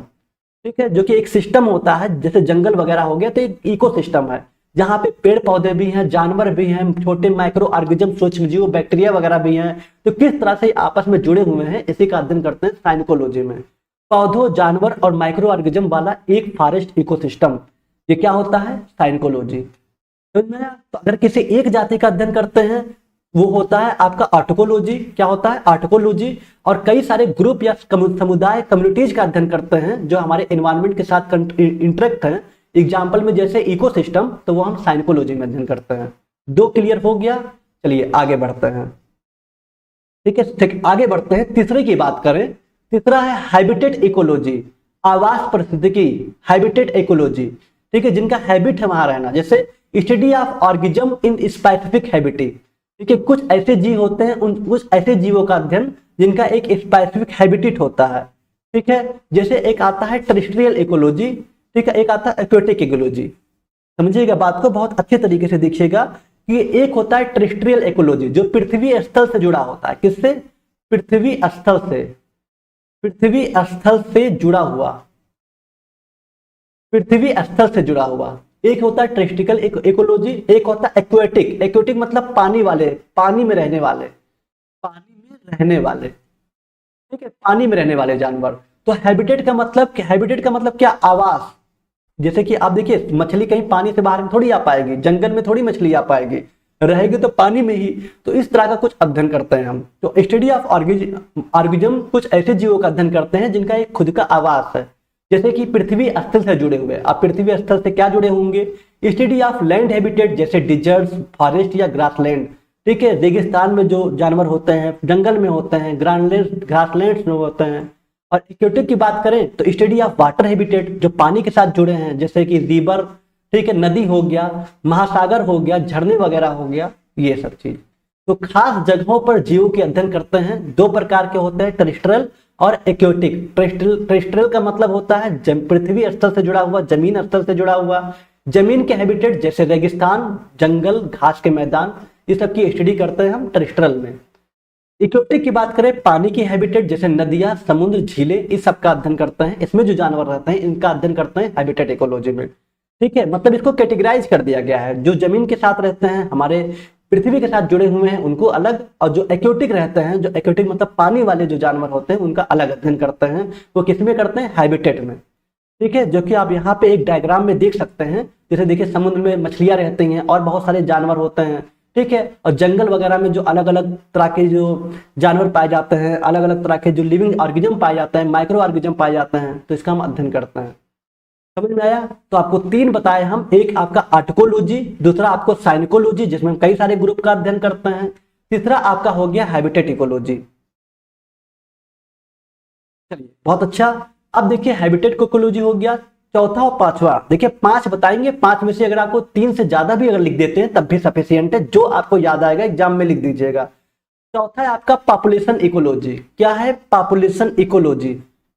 Speaker 1: ठीक है, जो कि एक सिस्टम होता है, जैसे जंगल वगैरह हो गया तो एक इकोसिस्टम है जहाँ पे पेड़ पौधे भी हैं, जानवर भी हैं, छोटे माइक्रो ऑर्गेनिज्म, सूक्ष्म जीव, बैक्टीरिया वगैरह भी हैं। तो किस तरह से आपस में जुड़े हुए हैं इसी का अध्ययन करते हैं साइनिकोलॉजी में। पौधों, जानवर और माइक्रो ऑर्गेनिज्म वाला एक फॉरेस्ट इकोसिस्टम, ये क्या होता है? साइनिकोलॉजी। तो अगर किसी एक जाति का अध्ययन करते हैं वो होता है आपका ऑटोकोलॉजी। क्या होता है? ऑटोकोलॉजी। और कई सारे ग्रुप या समुदाय, कम्युनिटीज का अध्ययन करते हैं जो हमारे एनवायरनमेंट के साथ इंटरेक्ट हैं। एग्जाम्पल में जैसे इकोसिस्टम, तो वो हम साइनिकोलॉजी में अध्ययन करते हैं। दो क्लियर हो गया। चलिए आगे बढ़ते हैं, ठीक है, ठीक, आगे बढ़ते हैं। तीसरे की बात करें, तीसरा है हैबिटेट इकोलॉजी, आवास परिस्थितिकी, हैबिटेट इकोलॉजी, ठीक है, जिनका हैबिट है वहां रहना, जैसे study of organism in specific habitat, ठीक है, कुछ ऐसे जीव होते हैं, उन कुछ ऐसे जीवों का अध्ययन जिनका एक स्पेसिफिक हैबिटेट होता है, ठीक है। जैसे एक आता है टेरेस्ट्रियल इकोलॉजी, ठीक है, एक आता है एक्वेटिक इकोलॉजी। समझिएगा बात को, बहुत अच्छे तरीके से देखिएगा कि एक होता है टेरेस्ट्रियल इकोलॉजी जो पृथ्वी स्थल से जुड़ा होता है। किससे? पृथ्वी स्थल से, पृथ्वी स्थल से जुड़ा हुआ, पृथ्वी स्थल से जुड़ा हुआ। एक होता है टेरेस्ट्रियल इकोलॉजी, एक होता है एक्वेटिक। एक्वेटिक मतलब पानी वाले, पानी में रहने वाले, पानी में रहने वाले, ठीक है, पानी में रहने वाले जानवर। तो हैबिटेट का मतलब क्या? हैबिटेट का मतलब क्या? आवास। जैसे कि आप देखिए मछली कहीं पानी से बाहर थोड़ी आ पाएगी, जंगल में थोड़ी मछली आ पाएगी, रहेगी तो पानी में ही। तो इस तरह का कुछ अध्ययन करते हैं हम। तो स्टडी ऑफ ऑर्गेनिज्म कुछ ऐसे जीवों का अध्ययन करते हैं जिनका एक खुद का आवास है, जैसे कि पृथ्वी स्थल से जुड़े हुए। आप पृथ्वी स्थल से क्या जुड़े होंगे? स्टडी ऑफ लैंड हैबिटेट, जैसे डिजर्ट्स, फॉरेस्ट या ग्रासलैंड, ठीक है, रेगिस्तान में जो जानवर होते हैं, जंगल में होते हैं, ग्रासलैंड्स में होते हैं। और एक्वेटिक की बात करें तो स्टडी ऑफ वाटर हैबिटेट, जो पानी के साथ जुड़े हैं, जैसे कि रिवर, ठीक है, नदी हो गया, महासागर हो गया, झरने वगैरह हो गया, ये सब चीज। तो खास जगहों पर जीवों के अध्ययन करते हैं। दो प्रकार के होते हैं, टेरेस्ट्रियल और एक्वेटिक। टेरेस्ट्रियल का मतलब होता है पृथ्वी स्थल से जुड़ा हुआ, जमीन स्थल से जुड़ा हुआ, जमीन के हैबिटेट जैसे रेगिस्तान, जंगल, घास के मैदान, ये सब की स्टडी करते हैं हम टेरेस्ट्रियल में। इक्वेटिक की बात करें, पानी की हैबिटेट जैसे नदियां, समुद्र, झीलें, इस सब का अध्ययन करते हैं। इसमें जो जानवर रहते हैं इनका अध्ययन करते हैं हैबिटेट इकोलॉजी में, ठीक है। मतलब इसको कैटेगराइज कर दिया गया है। जो जमीन के साथ रहते हैं, हमारे पृथ्वी के साथ जुड़े हुए हैं, उनको अलग, और जो एक्वेटिक रहते हैं, जो एक्वेटिक मतलब पानी वाले जो जानवर होते हैं, उनका अलग अध्ययन करते हैं। वो किसमें करते हैं? हैबिटेट में, ठीक है, जो कि आप यहाँ पे एक डायग्राम में देख सकते हैं। जैसे देखिए समुद्र में मछलियां रहती हैं और बहुत सारे जानवर होते हैं, ठीक है, और जंगल वगैरह में जो अलग अलग तरह के जो जानवर पाए जाते हैं, अलग अलग तरह के जो लिविंग ऑर्गेनिज्म पाए जाते हैं, माइक्रो ऑर्गेनिज्म पाए जाते हैं, तो इसका हम अध्ययन करते हैं। समझ में आया? तो आपको तीन बताए हम, एक आपका ऑटोकोलॉजी, दूसरा आपको साइनिकोलॉजी जिसमें हम कई सारे ग्रुप का अध्ययन करते हैं, तीसरा आपका हो गया हैबिटेट इकोलॉजी। चलिए बहुत अच्छा। अब देखिए हैबिटेट इकोलॉजी हो गया। चौथा और पांचवा, देखिए 5 बताएंगे, 5 में से अगर आपको 3 से ज्यादा भी अगर लिख देते हैं तब भी सफिशिएंट है, जो आपको याद आएगा एग्जाम में लिख दीजिएगा। चौथा है आपका पॉपुलेशन इकोलॉजी। क्या है? Population ecology.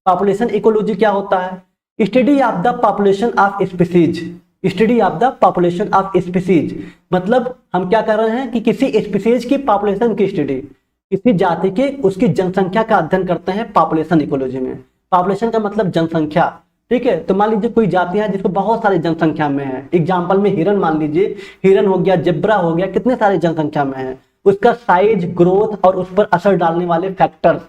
Speaker 1: पॉपुलेशन इकोलॉजी क्या होता है? Study of the population of species, study of the population of species. मतलब हम क्या कर रहे हैं कि किसी स्पीसीज की पॉपुलेशन की स्टडी, किसी जाति के उसकी जनसंख्या का अध्ययन करते हैं पॉपुलेशन इकोलॉजी में। पॉपुलेशन का मतलब जनसंख्या, ठीक है। तो मान लीजिए कोई जाति है जिसको बहुत सारी जनसंख्या में है, एग्जाम्पल में हिरन मान लीजिए, हिरन हो गया, जेब्रा हो गया, कितने सारे जनसंख्या में है। उसका साइज, ग्रोथ और उस पर असर डालने वाले फैक्टर्स,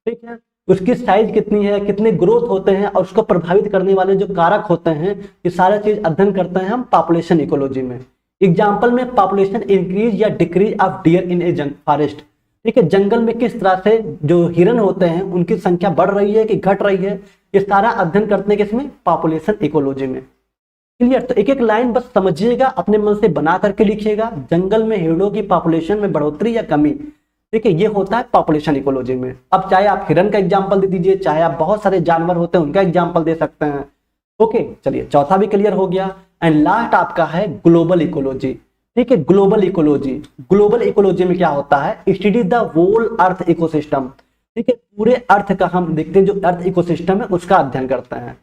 Speaker 1: ठीक है, उसकी साइज कितनी है, कितने ग्रोथ होते हैं और उसको प्रभावित करने वाले जो कारक होते हैं, ये सारा चीज अध्ययन करते हैं हम पॉपुलेशन इकोलॉजी में। एग्जाम्पल में पॉपुलेशन इंक्रीज या decrease of dear in a forest, ठीक है, जंगल में किस तरह से जो हिरन होते हैं उनकी संख्या बढ़ रही है कि घट रही है, ये सारा अध्ययन करते हैं किसमें, पॉपुलेशन इकोलॉजी में। क्लियर? तो एक एक लाइन बस समझिएगा, अपने मन से बना करके लिखिएगा। जंगल में हिरणों की पॉपुलेशन में बढ़ोतरी या कमी, ठीक है, ये होता है पॉपुलेशन इकोलॉजी में। अब चाहे आप हिरन का एग्जांपल दे दीजिए, चाहे आप बहुत सारे जानवर होते हैं उनका एग्जांपल दे सकते हैं। ओके, चलिए चौथा भी क्लियर हो गया। एंड लास्ट आपका है ग्लोबल इकोलॉजी, ठीक है। ग्लोबल इकोलॉजी, ग्लोबल इकोलॉजी में क्या होता है, study the whole earth ecosystem, ठीक है, पूरे अर्थ का हम देखते हैं, जो अर्थ इकोसिस्टम है उसका अध्ययन करते हैं,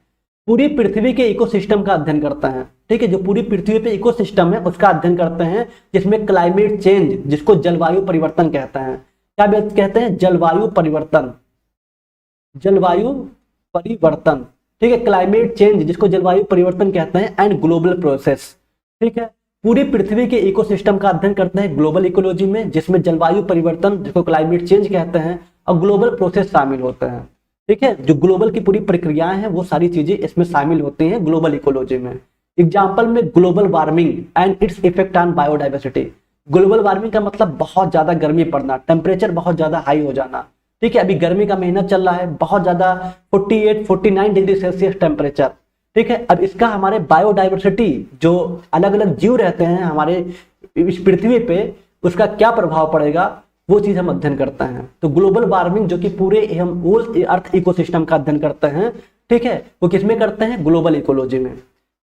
Speaker 1: पूरी पृथ्वी के इकोसिस्टम का अध्ययन करते हैं, ठीक है, जो पूरी पृथ्वी पे इकोसिस्टम है उसका अध्ययन करते हैं, जिसमें क्लाइमेट चेंज, जिसको जलवायु परिवर्तन कहते हैं, क्या कहते हैं, जलवायु परिवर्तन, जलवायु परिवर्तन, ठीक है, क्लाइमेट चेंज जिसको जलवायु परिवर्तन कहते हैं, एंड ग्लोबल प्रोसेस, ठीक है, पूरी पृथ्वी के इकोसिस्टम का अध्ययन करते हैं ग्लोबल इकोलॉजी में, जिसमें जलवायु परिवर्तन जिसको क्लाइमेट चेंज कहते हैं और ग्लोबल प्रोसेस शामिल होते हैं, ठीक है, जो ग्लोबल की पूरी प्रक्रियाएं हैं वो सारी चीजें इसमें शामिल होती हैं ग्लोबल इकोलॉजी में। एग्जाम्पल में global warming and its effect on biodiversity. Global warming का मतलब बहुत ज्यादा गर्मी पड़ना, टेम्परेचर बहुत ज्यादा हाई हो जाना, ठीक है, अभी गर्मी का महीना चल रहा है, बहुत ज्यादा 48-49 डिग्री सेल्सियस टेम्परेचर, ठीक है। अब इसका हमारे बायोडाइवर्सिटी, जो अलग अलग जीव रहते हैं हमारे इस पृथ्वी पे, उसका क्या प्रभाव पड़ेगा, वो चीज हम अध्ययन करते हैं। तो ग्लोबल वार्मिंग जो कि पूरे हम होल अर्थ इकोसिस्टम का अध्ययन करते हैं, ठीक है, वो किसमें करते हैं, ग्लोबल इकोलॉजी में।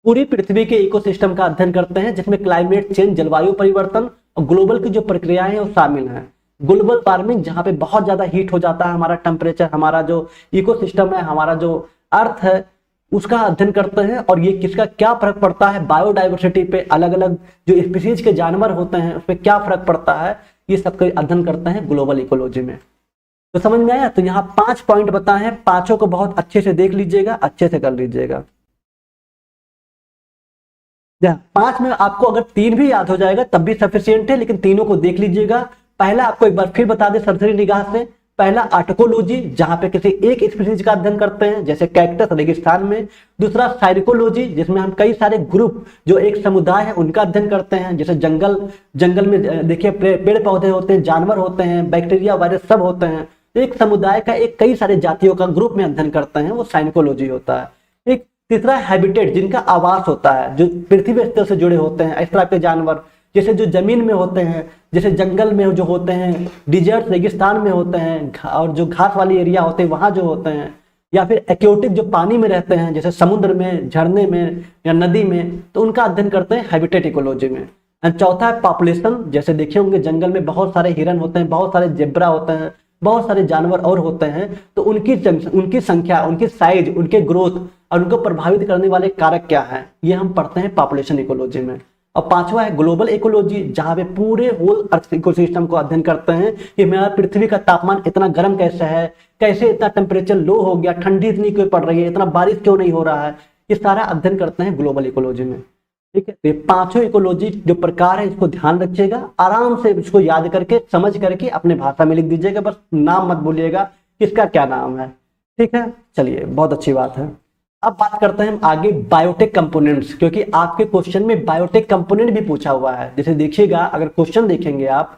Speaker 1: पूरी पृथ्वी के इकोसिस्टम का अध्ययन करते हैं, जिसमें क्लाइमेट चेंज, जलवायु परिवर्तन और ग्लोबल की जो प्रक्रियाएं हैं वो शामिल हैं। ग्लोबल वार्मिंग जहां पे बहुत ज्यादा हीट हो जाता है हमारा टेम्परेचर, हमारा जो इकोसिस्टम है, हमारा जो अर्थ है, उसका अध्ययन करते हैं, और ये किसका क्या फर्क पड़ता है बायोडाइवर्सिटी पे, अलग अलग जो स्पीसीज के जानवर होते हैं उस पर क्या फर्क पड़ता है, ये सबका अध्ययन करते हैं ग्लोबल इकोलॉजी में। तो समझ में आया? तो यहाँ 5 पॉइंट बताए हैं, पांचों को बहुत अच्छे से देख लीजिएगा, अच्छे से कर लीजिएगा। 5 में आपको अगर 3 भी याद हो जाएगा तब भी सफिशियंट है, लेकिन तीनों को देख लीजिएगा। पहला आपको एक बार फिर बता दे सरसरी निगाह से, पहला आर्टिकोलॉजी जहां पे किसी एक स्पीसीज का अध्ययन करते हैं, जैसे कैक्टस रेगिस्तान में। दूसरा साइकोलॉजी, जिसमें हम कई सारे ग्रुप जो एक समुदाय है उनका अध्ययन करते हैं, जैसे जंगल में देखिए पेड़ पौधे होते हैं, जानवर होते हैं, बैक्टीरिया वायरस सब होते हैं, एक समुदाय का एक कई सारे जातियों का ग्रुप में अध्ययन करते हैं, वो साइकोलॉजी होता है। एक तीसरा हैबिटेट, जिनका आवास होता है, जो पृथ्वी स्तर से जुड़े होते हैं, इस तरह के जानवर, जैसे जो जमीन में होते हैं, जैसे जंगल में जो होते हैं, डिजर्ट रेगिस्तान में होते हैं, और जो घास वाली एरिया होते हैं वहां जो होते हैं, या फिर एक्योटिक जो पानी में रहते हैं, जैसे समुद्र में, झरने में या नदी में, तो उनका अध्ययन करते हैं हैबिटेट इकोलॉजी में। एंड चौथा है पॉपुलेशन, जैसे देखे होंगे जंगल में बहुत सारे हिरन होते हैं, बहुत सारे जेब्रा होते हैं, बहुत सारे जानवर और होते हैं, तो उनकी संख्या, उनकी साइज, उनके ग्रोथ और उनको प्रभावित करने वाले कारक क्या हैं, ये हम पढ़ते हैं पॉपुलेशन इकोलॉजी में। और पांचवा है ग्लोबल इकोलॉजी, जहां पे पूरे होल अर्थ इकोसिस्टम को अध्ययन करते हैं कि हमारा पृथ्वी का तापमान इतना गर्म कैसे है, कैसे इतना टेम्परेचर लो हो गया, ठंडी इतनी क्यों पड़ रही है, इतना बारिश क्यों नहीं हो रहा है, ये सारा अध्ययन करते हैं ग्लोबल इकोलॉजी में, ठीक है। ये पांचों इकोलॉजी जो प्रकार है इसको ध्यान रखिएगा, आराम से इसको याद करके समझ करके अपने भाषा में लिख दीजिएगा, बस नाम मत भूलिएगा किसका क्या नाम है, ठीक है। चलिए, बहुत अच्छी बात है। अब बात करते हैं हम आगे बायोटेक कंपोनेंट्स, क्योंकि आपके क्वेश्चन में बायोटेक कंपोनेंट भी पूछा हुआ है। जैसे देखिएगा, अगर क्वेश्चन देखेंगे आप,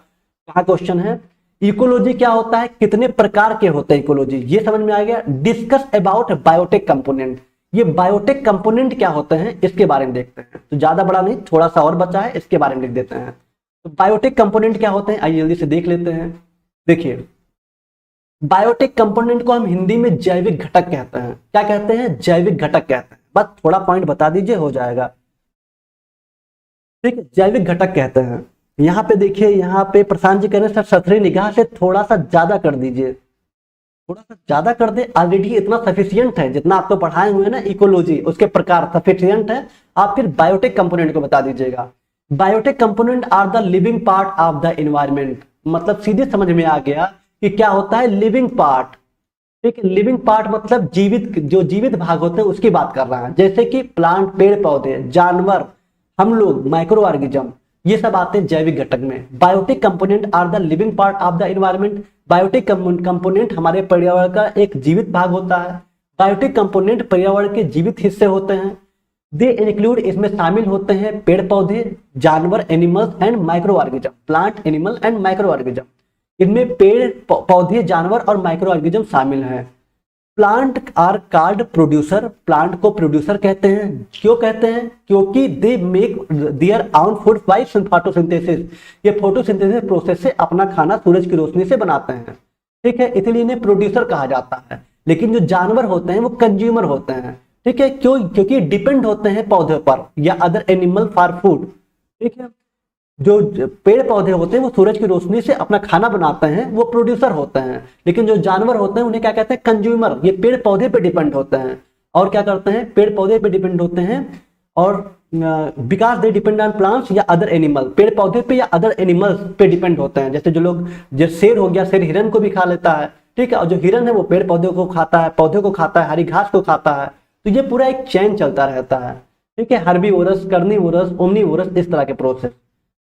Speaker 1: कहाँ क्वेश्चन है, इकोलॉजी क्या होता है, कितने प्रकार के होते हैं इकोलॉजी, ये समझ में आ गया। डिस्कस अबाउट बायोटेक कंपोनेंट, ये बायोटेक कंपोनेंट क्या होते हैं इसके बारे में देखते हैं। तो ज्यादा बड़ा नहीं, थोड़ा सा और बचा है, इसके बारे में लिख देते हैं। तो बायोटेक कंपोनेंट क्या होते हैं, आइए जल्दी से देख लेते हैं। देखिए, बायोटेक कंपोनेंट को हम हिंदी में जैविक घटक कहते हैं। क्या कहते हैं, जैविक घटक कहते हैं। बस थोड़ा पॉइंट बता दीजिए, हो जाएगा, ठीक है। जैविक घटक कहते हैं। यहाँ पे देखिए, यहाँ पे प्रशांत जी कह रहे हैं सर सथरी निगाह से थोड़ा सा ज्यादा कर दीजिए, थोड़ा सा ज्यादा कर दे, ऑलरेडी इतना सफिशियंट है, जितना आपको पढ़ाए हुए हैं ना इकोलॉजी, उसके प्रकार सफिशियंट है। आप फिर बायोटेक कंपोनेंट को बता दीजिएगा। Biotic component are the living part of the environment, मतलब सीधे समझ में आ गया कि क्या होता है लिविंग पार्ट, ठीक है। लिविंग पार्ट मतलब जीवित, जो जीवित भाग होते हैं उसकी बात कर रहा है, जैसे कि प्लांट, पेड़ पौधे, जानवर, हम लोग, माइक्रो ऑर्गेनिज्म, ये सब आते हैं जैविक घटक में। Biotic component are the living part of the environment. Biotic component हमारे पर्यावरण का एक जीवित भाग होता है। बायोटिक कंपोनेंट पर्यावरण के जीवित हिस्से होते हैं। दे इंक्लूड, इसमें शामिल होते हैं पेड़ पौधे, जानवर, animals and micro organism. Plant, animal and micro organism, इनमें पेड़ पौधे, जानवर और माइक्रो ऑर्गेनिज्म शामिल हैं। Plant are called producer, plant को प्रोड्यूसर कहते हैं। क्यों कहते हैं? क्योंकि they make their own food by photosynthesis. ये फोटोसिंथेसिस प्रोसेस से अपना खाना सूरज की रोशनी से बनाते हैं, ठीक है, इसलिए इन्हें प्रोड्यूसर कहा जाता है। लेकिन जो जानवर होते हैं वो कंज्यूमर होते हैं, ठीक है, क्यों? क्योंकि डिपेंड होते हैं पौधे पर या अदर एनिमल फॉर फूड, ठीक है। जो पेड़ पौधे होते हैं वो सूरज की रोशनी से अपना खाना बनाते हैं, वो प्रोड्यूसर होते हैं। लेकिन जो जानवर होते हैं उन्हें क्या कहते हैं? कंज्यूमर। ये पेड़ पौधे पे डिपेंड होते हैं और क्या करते हैं? पेड़ पौधे पे डिपेंड होते हैं और because they depend on plants या अदर एनिमल, पेड़ पौधे पे या अदर एनिमल्स पे डिपेंड होते हैं। जैसे जो लोग, जैसे शेर हो गया, शेर हिरन को भी खा लेता है, ठीक है, और जो हिरन है वो पेड़ पौधे को खाता है, पौधे को खाता है, हरी घास को खाता है। तो ये पूरा एक चेन चलता रहता है, ठीक है, हर्बीवोरस, कार्निवोरस, ओमनीवोरस, इस तरह के प्रोसेस,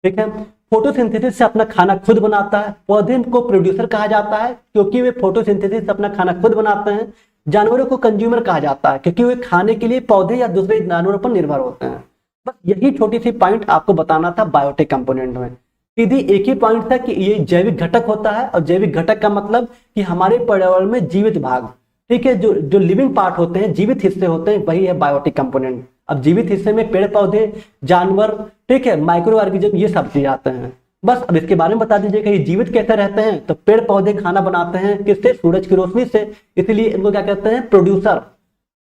Speaker 1: ठीक है। फोटोसिंथेसिस से अपना खाना खुद बनाता है। पौधे को प्रोड्यूसर कहा जाता है क्योंकि वे फोटोसिंथेसिस से अपना खाना खुद बनाते हैं। जानवरों को कंज्यूमर कहा जाता है क्योंकि वे खाने के लिए पौधे या दूसरे जानवरों पर निर्भर होते हैं। बस यही छोटी सी पॉइंट आपको बताना था बायोटिक कंपोनेंट में। सीधी एक ही पॉइंट था कि ये जैविक घटक होता है और जैविक घटक का मतलब कि हमारे पर्यावरण में जीवित भाग, ठीक है, जो लिविंग पार्ट होते हैं, जीवित हिस्से होते हैं, वही है बायोटिक कंपोनेंट। अब जीवित हिस्से में पेड़ पौधे, जानवर, ठीक है, माइक्रो ऑर्गेनिज्म, ये सब चीज आते हैं। बस अब इसके बारे में बता दीजिएगा, ये जीवित कैसे रहते हैं? तो पेड़ पौधे खाना बनाते हैं किससे? सूरज की रोशनी से, इसलिए इनको क्या कहते हैं? प्रोड्यूसर।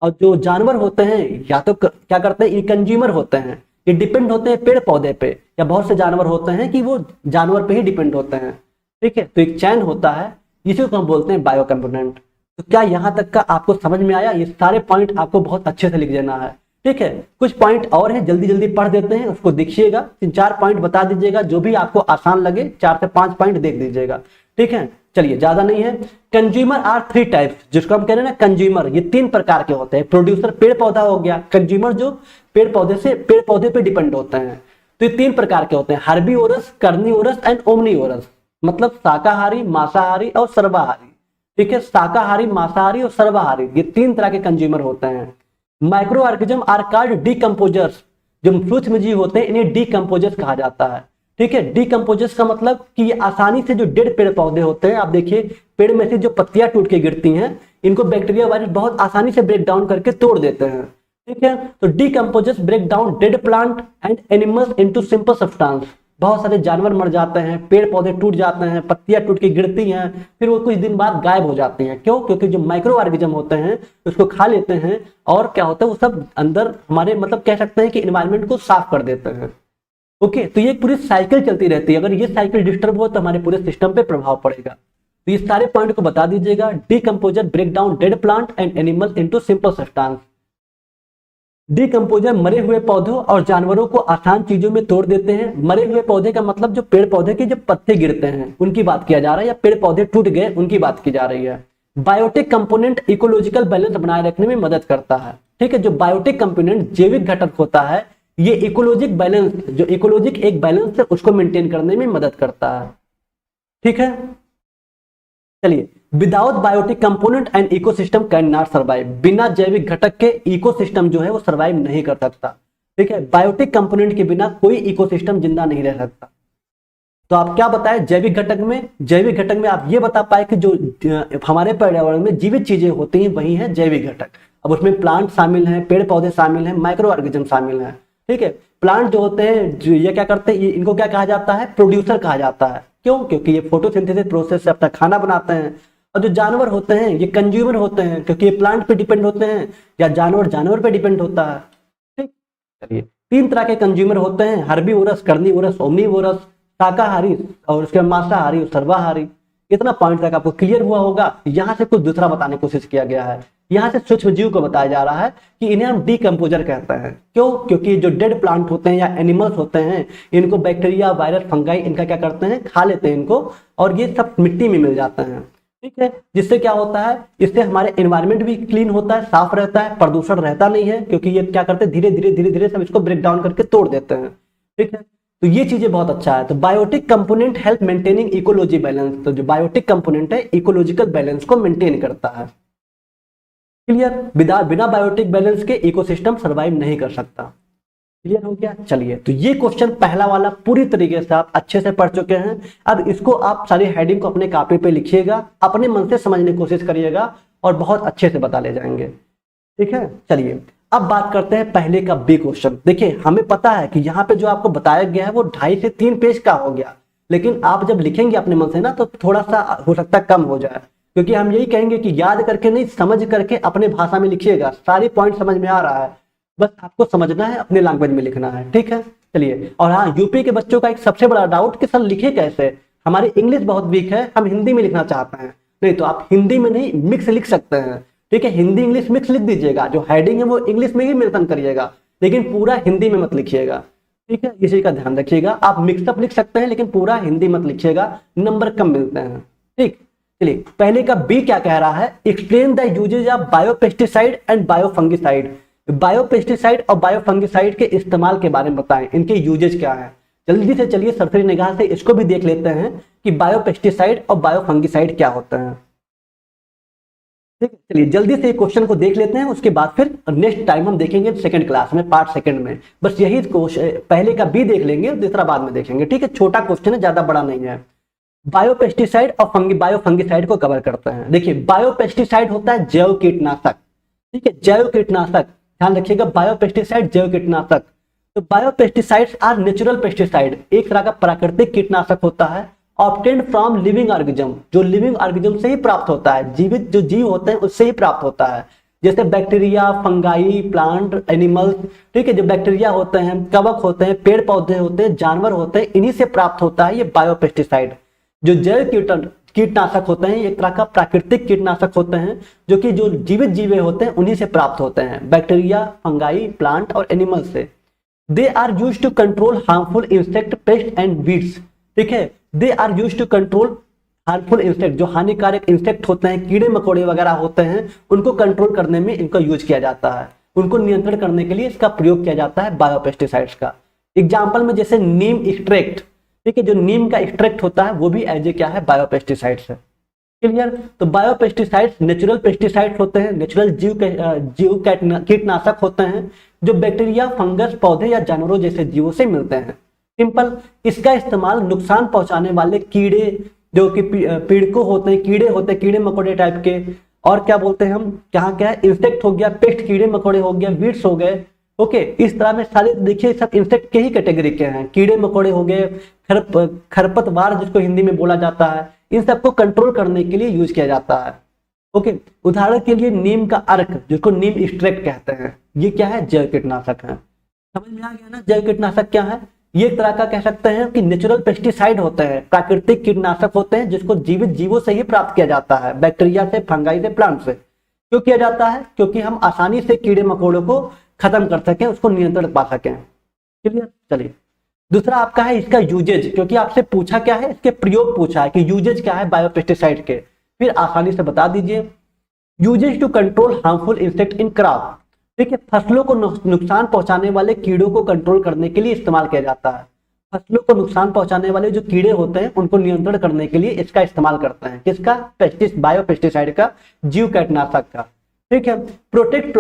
Speaker 1: और जो जानवर होते हैं या तो क्या करते हैं? ये कंज्यूमर होते हैं, ये डिपेंड होते हैं पेड़ पौधे पे, या बहुत से जानवर होते हैं कि वो जानवर पे ही डिपेंड होते हैं, ठीक है। तो एक चैन होता है, इसी को हम बोलते हैं बायो कंपोनेंट। तो क्या यहां तक का आपको समझ में आया? ये सारे पॉइंट आपको बहुत अच्छे से लिख देना है, ठीक है। कुछ पॉइंट और हैं, जल्दी जल्दी पढ़ देते हैं, उसको देखिएगा, 3-4 पॉइंट बता दीजिएगा, जो भी आपको आसान लगे 4 से 5 पॉइंट देख दीजिएगा, ठीक है। चलिए, ज्यादा नहीं है। कंज्यूमर आर 3 टाइप्स, जिसको हम कह रहे हैं ना कंज्यूमर, ये 3 प्रकार के होते हैं। प्रोड्यूसर पेड़ पौधा हो गया, कंज्यूमर जो पेड़ पौधे पे डिपेंड होते हैं। तो ये 3 प्रकार के होते हैं, हर्बीवोरस, कार्निवोरस एंड ओमनीवोरस, मतलब शाकाहारी, मांसाहारी और सर्वाहारी, ठीक है। शाकाहारी, मांसाहारी और सर्वाहारी, ये 3 तरह के कंज्यूमर होते हैं। Micro organism are called decomposers, जो सूक्ष्म जीव होते हैं इन्हें डीकंपोजर्स कहा जाता है, ठीक है। डीकंपोजर्स का मतलब कि ये आसानी से जो डेड पेड़ पौधे होते हैं, आप देखिए पेड़ में से जो पत्तियां टूट के गिरती हैं, इनको बैक्टीरिया वायरस बहुत आसानी से ब्रेक डाउन करके तोड़ देते हैं, ठीक है। तो decomposers break down dead plant and animals into simple substance. बहुत सारे जानवर मर जाते हैं, पेड़ पौधे टूट जाते हैं, पत्तियां टूट के गिरती हैं, फिर वो कुछ दिन बाद गायब हो जाती हैं। क्यों? क्योंकि जो माइक्रो ऑर्गेनिज्म होते हैं उसको खा लेते हैं और क्या होता है, वो सब अंदर हमारे, मतलब कह सकते हैं कि एनवायरनमेंट को साफ कर देते हैं। ओके, तो ये पूरी साइकिल चलती रहती है। अगर ये साइकिल डिस्टर्ब हो तो हमारे पूरे सिस्टम पे प्रभाव पड़ेगा। तो ये सारे पॉइंट को बता दीजिएगा। Decomposer break down dead plant and animal into simple substance. Decomposer मरे हुए पौधों और जानवरों को आसान चीजों में तोड़ देते हैं। मरे हुए पौधे का मतलब जो पेड़ पौधे के जो पत्ते गिरते हैं उनकी बात किया जा रहा है, या पेड़ पौधे टूट गए उनकी बात की जा रही है। बायोटिक कंपोनेंट इकोलॉजिकल बैलेंस बनाए रखने में मदद करता है, ठीक है। जो बायोटिक कंपोनेंट जैविक घटक होता है, ये इकोलॉजिक बैलेंस, जो इकोलॉजिक एक बैलेंस है उसको मेंटेन करने में मदद करता है, ठीक है। चलिए, without biotic component and ecosystem can not survive. बिना जैविक घटक के इकोसिस्टम जो है वो सर्वाइव नहीं कर सकता, ठीक है। बायोटिक कंपोनेंट के बिना कोई इकोसिस्टम जिंदा नहीं रह सकता। तो आप क्या बताएं जैविक घटक में? जैविक घटक में आप ये बता पाए कि जो हमारे पर्यावरण में जीवित चीजें होती हैं वही है जैविक घटक। अब उसमें प्लांट शामिल हैं, पेड़ पौधे शामिल हैं, माइक्रो ऑर्गेनिज्म शामिल हैं, ठीक है। प्लांट जो होते हैं, जो ये क्या करते हैं, इनको क्या कहा जाता है? प्रोड्यूसर कहा जाता है। क्यों? क्योंकि ये फोटोसिंथेसिस प्रोसेस से अपना खाना बनाते हैं। और जो जानवर होते हैं ये कंज्यूमर होते हैं, क्योंकि ये प्लांट पे डिपेंड होते हैं, या जानवर पे डिपेंड होता है, ठीक। चलिए, 3 तरह के कंज्यूमर होते हैं, हर्बीवोरस, कार्निवोरस, ओमनीवोरस, शाकाहारी और उसके मांसाहारी और सर्वाहारी। इतना पॉइंट तक आपको क्लियर हुआ होगा। यहाँ से कुछ दूसरा बताने की कोशिश किया गया है। यहाँ से सूक्ष्म जीव को बताया जा रहा है कि इन्हें हम डीकंपोजर कहते हैं। क्यों? क्योंकि जो डेड प्लांट होते हैं या एनिमल्स होते हैं, इनको बैक्टीरिया, वायरस, फंगाई इनका क्या करते हैं? खा लेते हैं इनको, और ये सब मिट्टी में मिल जाते हैं, ठीक है। जिससे क्या होता है? इससे हमारे एनवायरनमेंट भी क्लीन होता है, साफ रहता है, प्रदूषण रहता नहीं है, क्योंकि ये क्या करते हैं? धीरे धीरे सब इसको ब्रेक डाउन करके तोड़ देते हैं, ठीक है। तो ये चीजें बहुत अच्छा है। तो biotic component help maintaining ecology balance, तो जो बायोटिक कंपोनेंट है इकोलॉजिकल बैलेंस को मेंटेन करता है। क्लियर? बिना बायोटिक बैलेंस के इकोसिस्टम सर्वाइव नहीं कर सकता। क्लियर हो गया? चलिए, तो ये क्वेश्चन पहला वाला पूरी तरीके से आप अच्छे से पढ़ चुके हैं। अब इसको आप सारी हेडिंग को अपने कॉपी पे लिखिएगा, अपने मन से समझने की कोशिश करिएगा और बहुत अच्छे से बता ले जाएंगे। ठीक है, चलिए अब बात करते हैं पहले का बी क्वेश्चन। देखिए, हमें पता है कि यहाँ पे जो आपको बताया गया है वो 2.5 से 3 पेज का हो गया, लेकिन आप जब लिखेंगे अपने मन से ना तो थोड़ा सा हो सकता है कम हो जाए, क्योंकि हम यही कहेंगे कि याद करके नहीं, समझ करके अपने भाषा में लिखिएगा। सारी पॉइंट समझ में आ रहा है, बस आपको समझना है, अपने लैंग्वेज में लिखना है। ठीक है, चलिए। और हाँ, यूपी के बच्चों का एक सबसे बड़ा डाउट कि सर लिखे कैसे, हमारी इंग्लिश बहुत वीक है, हम हिंदी में लिखना चाहते हैं। नहीं, तो आप हिंदी में नहीं, मिक्स लिख सकते हैं। ठीक है, हिंदी इंग्लिश मिक्स लिख दीजिएगा, जो हेडिंग है वो इंग्लिश में ही मेंशन करिएगा, लेकिन पूरा हिंदी में मत लिखिएगा। ठीक है, इसी का ध्यान रखिएगा। आप मिक्सअप लिख सकते हैं, लेकिन पूरा हिंदी मत लिखिएगा, नंबर कम मिलते हैं। ठीक, चलिए पहले का बी क्या कह रहा है, explain the usages of biopesticide and biofungicide. Biopesticide और बायोफंगिसाइड के इस्तेमाल के बारे में बताएं, इनके यूजेज क्या है। जल्दी से चलिए सरसरी निगाह से इसको भी देख लेते हैं कि बायोपेस्टिसाइड और बायोफंगिसाइड क्या होते हैं। ठीक है, चलिए जल्दी से क्वेश्चन को देख लेते हैं, उसके बाद फिर नेक्स्ट टाइम हम देखेंगे सेकंड क्लास में, पार्ट सेकंड में। बस यही पहले का बी देख लेंगे, दूसरा बाद में देखेंगे। ठीक है, छोटा क्वेश्चन है, ज्यादा बड़ा नहीं है। बायोपेस्टिसाइड और बायोफंगिसाइड को कवर करते हैं। देखिए, बायोपेस्टिसाइड होता है जैव कीटनाशक। ठीक है, जैव कीटनाशक, ध्यान रखिएगा, बायोपेस्टिसाइड जैव कीटनाशक। तो बायोपेस्टिसाइड्स आर नेचुरल पेस्टिसाइड, एक तरह का प्राकृतिक कीटनाशक होता है, ऑब्टेन्ड फ्रॉम लिविंग ऑर्गेनिज्म, जो लिविंग ऑर्गेनिज्म से ही प्राप्त होता है, जीवित जो जीव होते हैं उससे ही प्राप्त होता है, जैसे बैक्टीरिया, फंगाई, प्लांट, एनिमल्स। ठीक है, जो बैक्टीरिया होते हैं, कवक होते हैं, पेड़ पौधे होते हैं, जानवर होते हैं, इन्हीं से प्राप्त होता है ये बायोपेस्टिसाइड। जो जैव कीटनाशक होते हैं, एक तरह का प्राकृतिक कीटनाशक होते हैं, जो कि जो जीवित जीवे होते हैं उन्हीं से प्राप्त होते हैं, बैक्टीरिया, फंगाई, प्लांट और एनिमल से। They are used to control harmful insect, pest and weeds. ठीक है, they are used to control harmful insect, जो हानिकारक इंसेक्ट होते हैं, कीड़े मकोड़े वगैरह होते हैं, उनको कंट्रोल करने में इनका यूज किया जाता है, उनको नियंत्रण करने के लिए इसका प्रयोग किया जाता है बायोपेस्टिसाइड्स का। एग्जाम्पल में जैसे नीम एक्सट्रैक्ट, ठीक है, जो नीम का एक्सट्रैक्ट होता है वो भी एज ए क्या है, बायोपेस्टिसाइड्स है। क्लियर? तो बायोपेस्टिसाइड्स नेचुरल पेस्टिसाइड्स होते हैं, नेचुरल जीव कीटनाशक होते हैं, जो बैक्टीरिया, फंगस, पौधे या जानवरों जैसे जीवों से मिलते हैं। सिंपल, इसका इस्तेमाल नुकसान पहुंचाने वाले कीड़े, जो कि पीड़कों होते हैं, कीड़े होते हैं, कीड़े मकोड़े टाइप के, और क्या बोलते हैं हम, क्या है, इंसेक्ट हो गया, पेस्ट कीड़े मकोड़े हो गया, वीड्स हो गए। ओके, इस तरह में सारे देखिए सब इंसेक्ट के ही कैटेगरी के हैं, कीड़े मकोड़े हो गए, खरपतवार जिसको हिंदी में बोला जाता है, इन सबको कंट्रोल करने के लिए यूज किया जाता है। ओके, उदाहरण के लिए नीम का अर्क, जिसको नीम एक्सट्रैक्ट कहते हैं, ये क्या है, जैव कीटनाशक है। समझ में आ गया ना जैव कीटनाशक क्या है? ये एक तरह का कह सकते हैं कि नेचुरल पेस्टिसाइड होते हैं, प्राकृतिक कीटनाशक होते हैं, जिसको जीवित जीवों से ही प्राप्त किया जाता है, बैक्टीरिया से, फंगाई से, प्लांट से। क्यों किया जाता है? क्योंकि हम आसानी से कीड़े मकोड़ों को खत्म कर सकें, उसको नियंत्रण पा सकें। क्लियर? चलिए, दूसरा आपका है इसका यूजेज, क्योंकि आपसे पूछा क्या है, इसके प्रयोग पूछा है कि यूजेज क्या है बायोपेस्टिसाइड के, फिर आसानी से बता दीजिए। Uses to control harmful insect in crop, ठीक है, फसलों को नुकसान पहुंचाने वाले कीड़ों को कंट्रोल करने के लिए इस्तेमाल किया जाता है। फसलों को नुकसान पहुंचाने वाले जो कीड़े होते हैं उनको नियंत्रण करने के लिए इसका इस्तेमाल करते हैं। किसका? बायोपेस्टिसाइड का, जीव कीटनाशक का। ठीक है, protect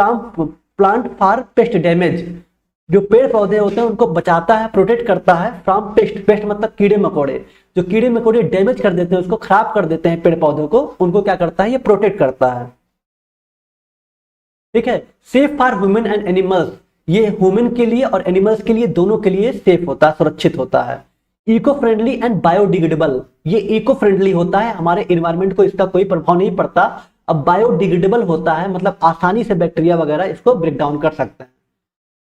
Speaker 1: plant for paste damage, जो पेड़ पौधे होते हैं उनको बचाता है, प्रोटेक्ट करता है फ्रॉम पेस्ट। पेस्ट मतलब कीड़े मकोड़े, जो कीड़े मकोड़े डैमेज कर देते हैं, उसको खराब कर देते हैं पेड़ पौधों को, उनको क्या करता है, ये प्रोटेक्ट करता है। ठीक है, safe for human and animals, ये ह्यूमन के लिए और एनिमल्स के लिए, दोनों के लिए सेफ होता है, सुरक्षित होता है। इको फ्रेंडली एंड बायोडिग्रेडेबल, ये इको फ्रेंडली होता है, हमारे एनवायरमेंट को इसका कोई प्रभाव नहीं पड़ता। अब बायोडिग्रेडेबल होता है, मतलब आसानी से बैक्टीरिया वगैरह इसको ब्रेक डाउन कर सकते हैं।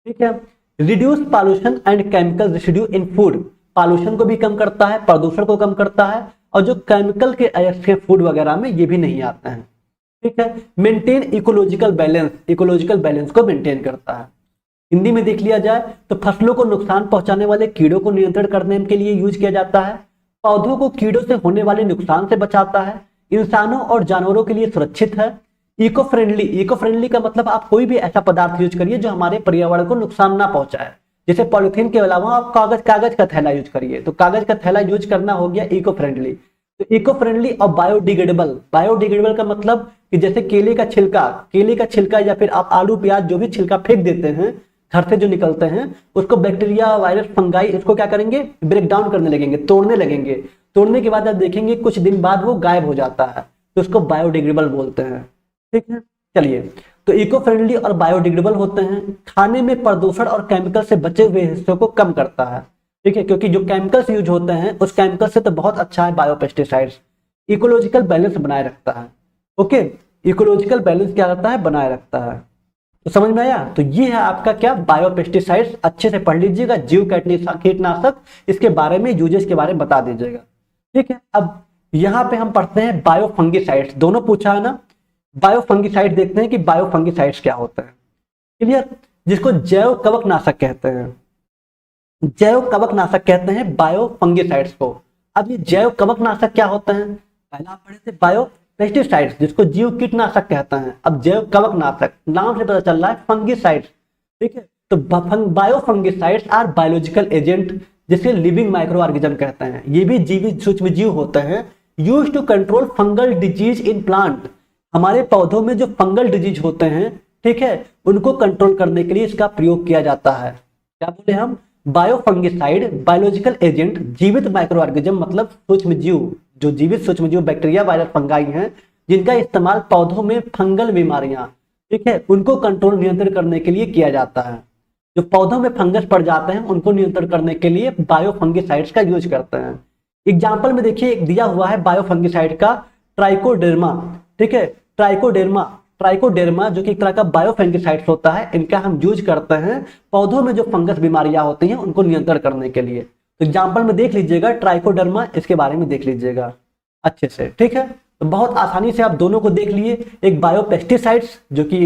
Speaker 1: ठीक है, reduce pollution and chemical residue in food, pollution को भी कम करता है, प्रदूषण को कम करता है, और जो केमिकल के अयस्क फूड वगैरह में ये भी नहीं आते हैं। ठीक है, maintain ecological balance, ecological balance को मेंटेन करता है। हिंदी में देख लिया जाए तो फसलों को नुकसान पहुंचाने वाले कीड़ों को नियंत्रण करने के लिए यूज किया जाता है, पौधों को कीड़ों से होने वाले नुकसान से बचाता है, इंसानों और जानवरों के लिए सुरक्षित है। इको फ्रेंडली, इको फ्रेंडली का मतलब आप कोई भी ऐसा पदार्थ यूज करिए जो हमारे पर्यावरण को नुकसान ना पहुंचाए, जैसे पॉलिथीन के अलावा आप कागज का थैला यूज करिए, तो कागज का थैला यूज करना हो गया इको फ्रेंडली। तो इको फ्रेंडली और बायोडिग्रेडेबल, बायोडिग्रेडेबल का मतलब कि जैसे केले का छिलका या फिर आप आलू प्याज जो भी छिलका फेंक देते हैं घर से जो निकलते हैं, उसको बैक्टीरिया वायरस फंगाई इसको क्या करेंगे, ब्रेक डाउन करने लगेंगे, तोड़ने लगेंगे। तोड़ने के बाद आप देखेंगे कुछ दिन बाद वो गायब हो जाता है, तो उसको बायोडिग्रेडेबल बोलते हैं। ठीक है, चलिए, तो इको फ्रेंडली और बायोडिग्रेडेबल होते हैं, खाने में प्रदूषण और केमिकल से बचे हुए हिस्सों को कम करता है। ठीक है, क्योंकि जो केमिकल्स यूज होते हैं उस केमिकल से तो बहुत अच्छा है बायोपेस्टिसाइड्स। इकोलॉजिकल बैलेंस बनाए रखता है। ओके, इकोलॉजिकल बैलेंस क्या करता है, बनाए रखता है। तो समझ में आया? तो ये है आपका क्या, बायोपेस्टिसाइड्स। अच्छे से पढ़ लीजिएगा, जीव कीटनाशक, इसके बारे में, यूजेस के बारे में बता दीजिएगा। ठीक है, अब यहाँ पे हम पढ़ते हैं बायोफंगिसाइड्स। दोनों पूछा है ना। बायोफंगिसाइड देखते हैं कि बायोफंगिसाइड्स क्या होते हैं। क्लियर? जिसको जैव कवकनाशक कहते हैं, जैव कवकनाशक कहते हैं बायोफंगिसाइड्स को। अब ये जैव कवकनाशक क्या होते हैं, पहला आप पढ़े थे बायोपेस्टिसाइड्स, जिसको जीव कीटनाशक कहते हैं। अब जैव कवकनाशक, नाम से पता चल रहा है फंगिसाइड्स। ठीक है, तो बायोफंगिसाइड्स आर बायोलॉजिकल एजेंट, जिसे लिविंग माइक्रो ऑर्गेनिज्म कहते हैं। ये भी जीवित सूक्ष्म जीव होते हैं, use to control fungal disease in plant. हमारे पौधों में जो फंगल डिजीज होते हैं, ठीक है, उनको कंट्रोल करने के लिए इसका प्रयोग किया जाता है। क्या बोले हम, बायोफंगिसाइड, बायोलॉजिकल एजेंट, जीवित माइक्रो ऑर्गेनिज्म मतलब सूक्ष्म जीव, जो जीवित सूक्ष्म जीव बैक्टीरिया वायरस फंगाई हैं, जिनका इस्तेमाल पौधों में फंगल बीमारियां, ठीक है, उनको कंट्रोल नियंत्रण करने के लिए किया जाता है। जो पौधों में फंगस पड़ जाते हैं उनको नियंत्रण करने के लिए बायोफंगिसाइड्स का यूज करते हैं। एग्जाम्पल में देखिए एक दिया हुआ है बायोफंगिसाइड का, ट्राइकोडर्मा। ठीक है, ट्राइकोडर्मा जो कि एक तरह का बायोफंगिसाइड होता है, इनका हम यूज करते हैं पौधों में जो फंगस बीमारियां होती हैं उनको नियंत्रण करने के लिए। तो एग्जाम्पल में देख लीजिएगा ट्राइकोडर्मा, इसके बारे में देख लीजिएगा अच्छे से। ठीक है, तो बहुत आसानी से आप दोनों को देख लिए। एक बायोपेस्टिसाइड्स, जो कि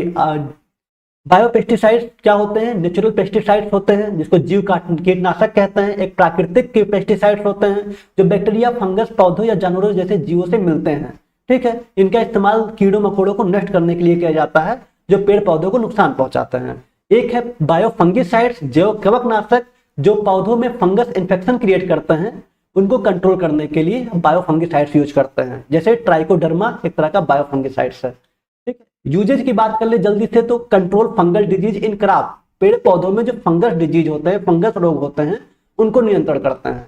Speaker 1: बायोपेस्टिसाइड्स क्या होते हैं, नेचुरल पेस्टिसाइड्स होते हैं, जिसको जीव कीटनाशक कहते हैं। एक प्राकृतिक पेस्टिसाइड्स होते हैं, जो बैक्टीरिया, फंगस, पौधों या जानवरों जैसे जीवों से मिलते हैं। ठीक है, इनका इस्तेमाल कीड़ों मकोड़ों को नष्ट करने के लिए किया जाता है, जो पेड़ पौधों को नुकसान पहुंचाते हैं। एक है बायोफंगिसाइड्स, जैव कवकनाशक, जो पौधों में फंगस इन्फेक्शन क्रिएट करते हैं, उनको कंट्रोल करने के लिए बायोफंगिसाइड्स यूज करते हैं। जैसे ट्राइकोडर्मा एक तरह का बायोफंगिसाइड्स है। ठीक है, यूजेज की बात कर ले जल्दी से, तो control fungal disease in crop, पेड़ पौधों में जो फंगस डिजीज होते हैं, फंगस रोग होते हैं, उनको नियंत्रण करते हैं।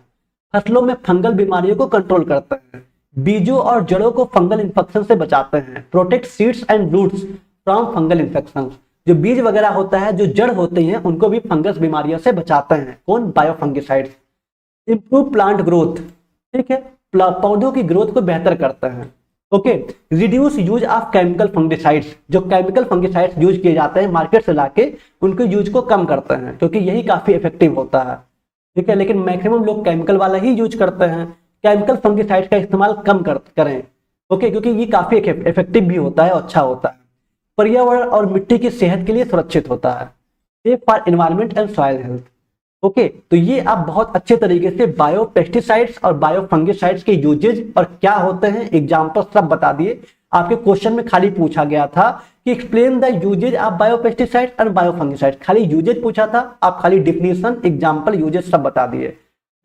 Speaker 1: फसलों में फंगल बीमारियों को कंट्रोल करते हैं। बीजों और जड़ों को फंगल इन्फेक्शन से बचाते हैं। Protect seeds and roots from fungal infection, जो बीज वगैरह होता है, जो जड़ होती हैं, उनको भी फंगस बीमारियों से बचाते हैं। कौन, बायोफंगिसाइड्स। इंप्रूव प्लांट ग्रोथ, ठीक है, पौधों की ग्रोथ को बेहतर करते हैं। Okay, reduce use of chemical fungicides, जो केमिकल फंगिसाइड्स यूज किए जाते हैं मार्केट से लाके, उनके यूज को कम करते हैं, क्योंकि यही काफी इफेक्टिव होता है। ठीक है, लेकिन मैक्सिमम लोग केमिकल वाला ही यूज करते हैं। केमिकल फंगिसाइड्स का इस्तेमाल कम करें। ओके, क्योंकि ये काफी इफेक्टिव भी होता है, अच्छा होता है, पर्यावरण और मिट्टी की सेहत के लिए सुरक्षित होता है। Safe for environment and soil health. Okay, तो ये आप बहुत अच्छे तरीके से बायोपेस्टिसाइड्स और बायोफंगिसाइड्स के यूजेज और क्या होते हैं, एग्जाम्पल सब बता दिए। आपके क्वेश्चन में खाली पूछा गया था कि explain the usages of biopesticides and biofungicides, खाली यूजेज पूछा था, आप खाली डिफिनीशन, एग्जाम्पल, यूजेज सब बता दिए।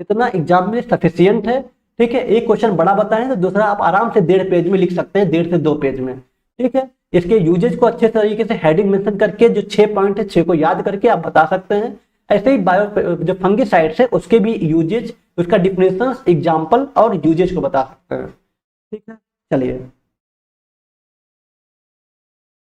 Speaker 1: इतना एग्जाम में सफिशियंट है। ठीक है, एक क्वेश्चन बड़ा बताएं तो दूसरा आप आराम से 1.5 पेज में लिख सकते हैं, 1.5 से 2 पेज में। ठीक है, इसके यूजेज को अच्छे तरीके से हेडिंग मेंशन करके, जो 6 पॉइंट है 6 को याद करके आप बता सकते हैं। ऐसे ही बायो जो फंगिसाइड्स है उसके भी यूजेज, उसका डिफिनेशन, एग्जाम्पल और यूजेज को बता सकते हैं। ठीक है, चलिए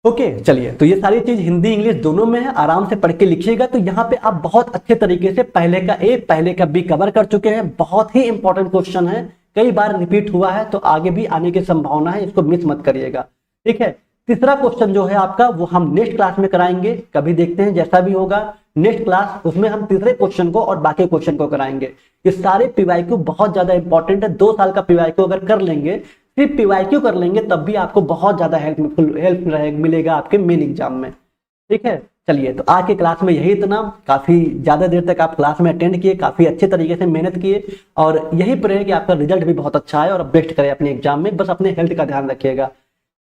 Speaker 1: ओके, चलिए, तो ये सारी चीज हिंदी इंग्लिश दोनों में है, आराम से पढ़ के लिखिएगा। तो यहाँ पे आप बहुत अच्छे तरीके से पहले का ए पहले का बी कवर कर चुके हैं। बहुत ही इंपॉर्टेंट क्वेश्चन है, कई बार रिपीट हुआ है, तो आगे भी आने की संभावना है, इसको मिस मत करिएगा। ठीक है, तीसरा क्वेश्चन जो है आपका वो हम नेक्स्ट क्लास में कराएंगे, कभी देखते हैं जैसा भी होगा नेक्स्ट क्लास, उसमें हम तीसरे क्वेश्चन को और बाकी क्वेश्चन को कराएंगे। ये सारे पीवाईक्यू बहुत ज्यादा इंपॉर्टेंट है। 2 साल का पीवाईक्यू अगर कर लेंगे, सिर्फ पीवाईक्यू कर लेंगे, तब भी आपको बहुत ज्यादा हेल्प मिलेगा आपके मेन एग्जाम में। ठीक है, चलिए, तो आज के क्लास में यही इतना। काफी ज्यादा देर तक आप क्लास में अटेंड किए, काफी अच्छे तरीके से मेहनत किए, और यही प्रे है कि आपका रिजल्ट भी बहुत अच्छा है और बेस्ट करे अपने एग्जाम में। बस अपने हेल्थ का ध्यान रखिएगा।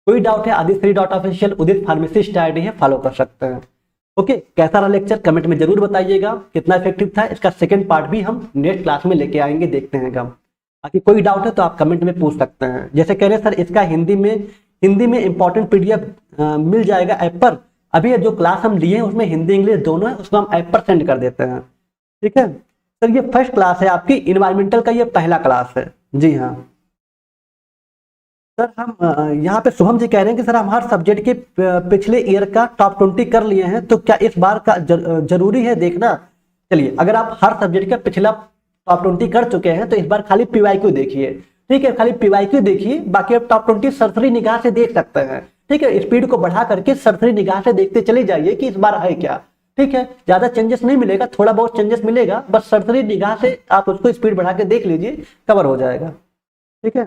Speaker 1: कोई डाउट है, आदिश्री.official उदित फार्मेसिस्ट आईडी है, फॉलो कर सकते हैं। ओके, कैसा रहा लेक्चर कमेंट में जरूर बताइएगा, कितना इफेक्टिव था। इसका सेकंड पार्ट भी हम नेक्स्ट क्लास में लेके आएंगे, देखते हैं कब। बाकी कोई डाउट है तो आप कमेंट में पूछ सकते हैं। जैसे कह रहे सर इसका हिंदी में इंपॉर्टेंट पीडीएफ मिल जाएगा ऐप पर। अभी ये जो क्लास हम लिए हैं उसमें हिंदी इंग्लिश दोनों है, उसको हम ऐप पर सेंड कर देते हैं। ठीक है सर, ये फर्स्ट क्लास है आपकी इन्वायरमेंटल का, ये पहला क्लास है। जी हाँ सर, हम यहाँ पे शुभम जी कह रहे हैं कि सर हम हर सब्जेक्ट के पिछले ईयर का टॉप 20 कर लिए हैं, तो क्या इस बार का जरूरी है देखना। चलिए, अगर आप हर सब्जेक्ट का पिछला टॉप 20 कर चुके हैं तो इस बार खाली पीवाईक्यू देखिए। ठीक है, खाली पीवाईक्यू देखिए, बाकी आप टॉप 20 सरसरी निगाह से देख सकते हैं। ठीक है, स्पीड को बढ़ा करके सरसरी निगाह से देखते चले जाइए कि इस बार है क्या। ठीक है, ज्यादा चेंजेस नहीं मिलेगा, थोड़ा बहुत चेंजेस मिलेगा, बस सरसरी निगाह से आप उसको स्पीड बढ़ा के देख लीजिए, कवर हो जाएगा। ठीक है,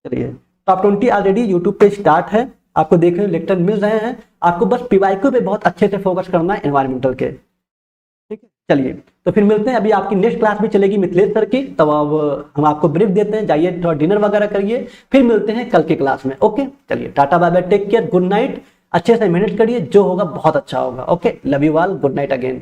Speaker 1: चलिए टॉप 20 ऑलरेडी यूट्यूब पे स्टार्ट है, आपको देखने लेक्चर मिल रहे हैं। आपको बस पीवाईक्यू पे बहुत अच्छे से फोकस करना है एनवायरमेंटल के। ठीक है, चलिए तो फिर मिलते हैं। अभी आपकी नेक्स्ट क्लास भी चलेगी मिथिलेश सर की, तब अब हम आपको ब्रेक देते हैं, जाइए थोड़ा डिनर वगैरह करिए, फिर मिलते हैं कल की क्लास में। ओके, चलिए tata bye bye, take care, good night. अच्छे से मेहनत करिए, जो होगा बहुत अच्छा होगा। Okay, love you all, good night again.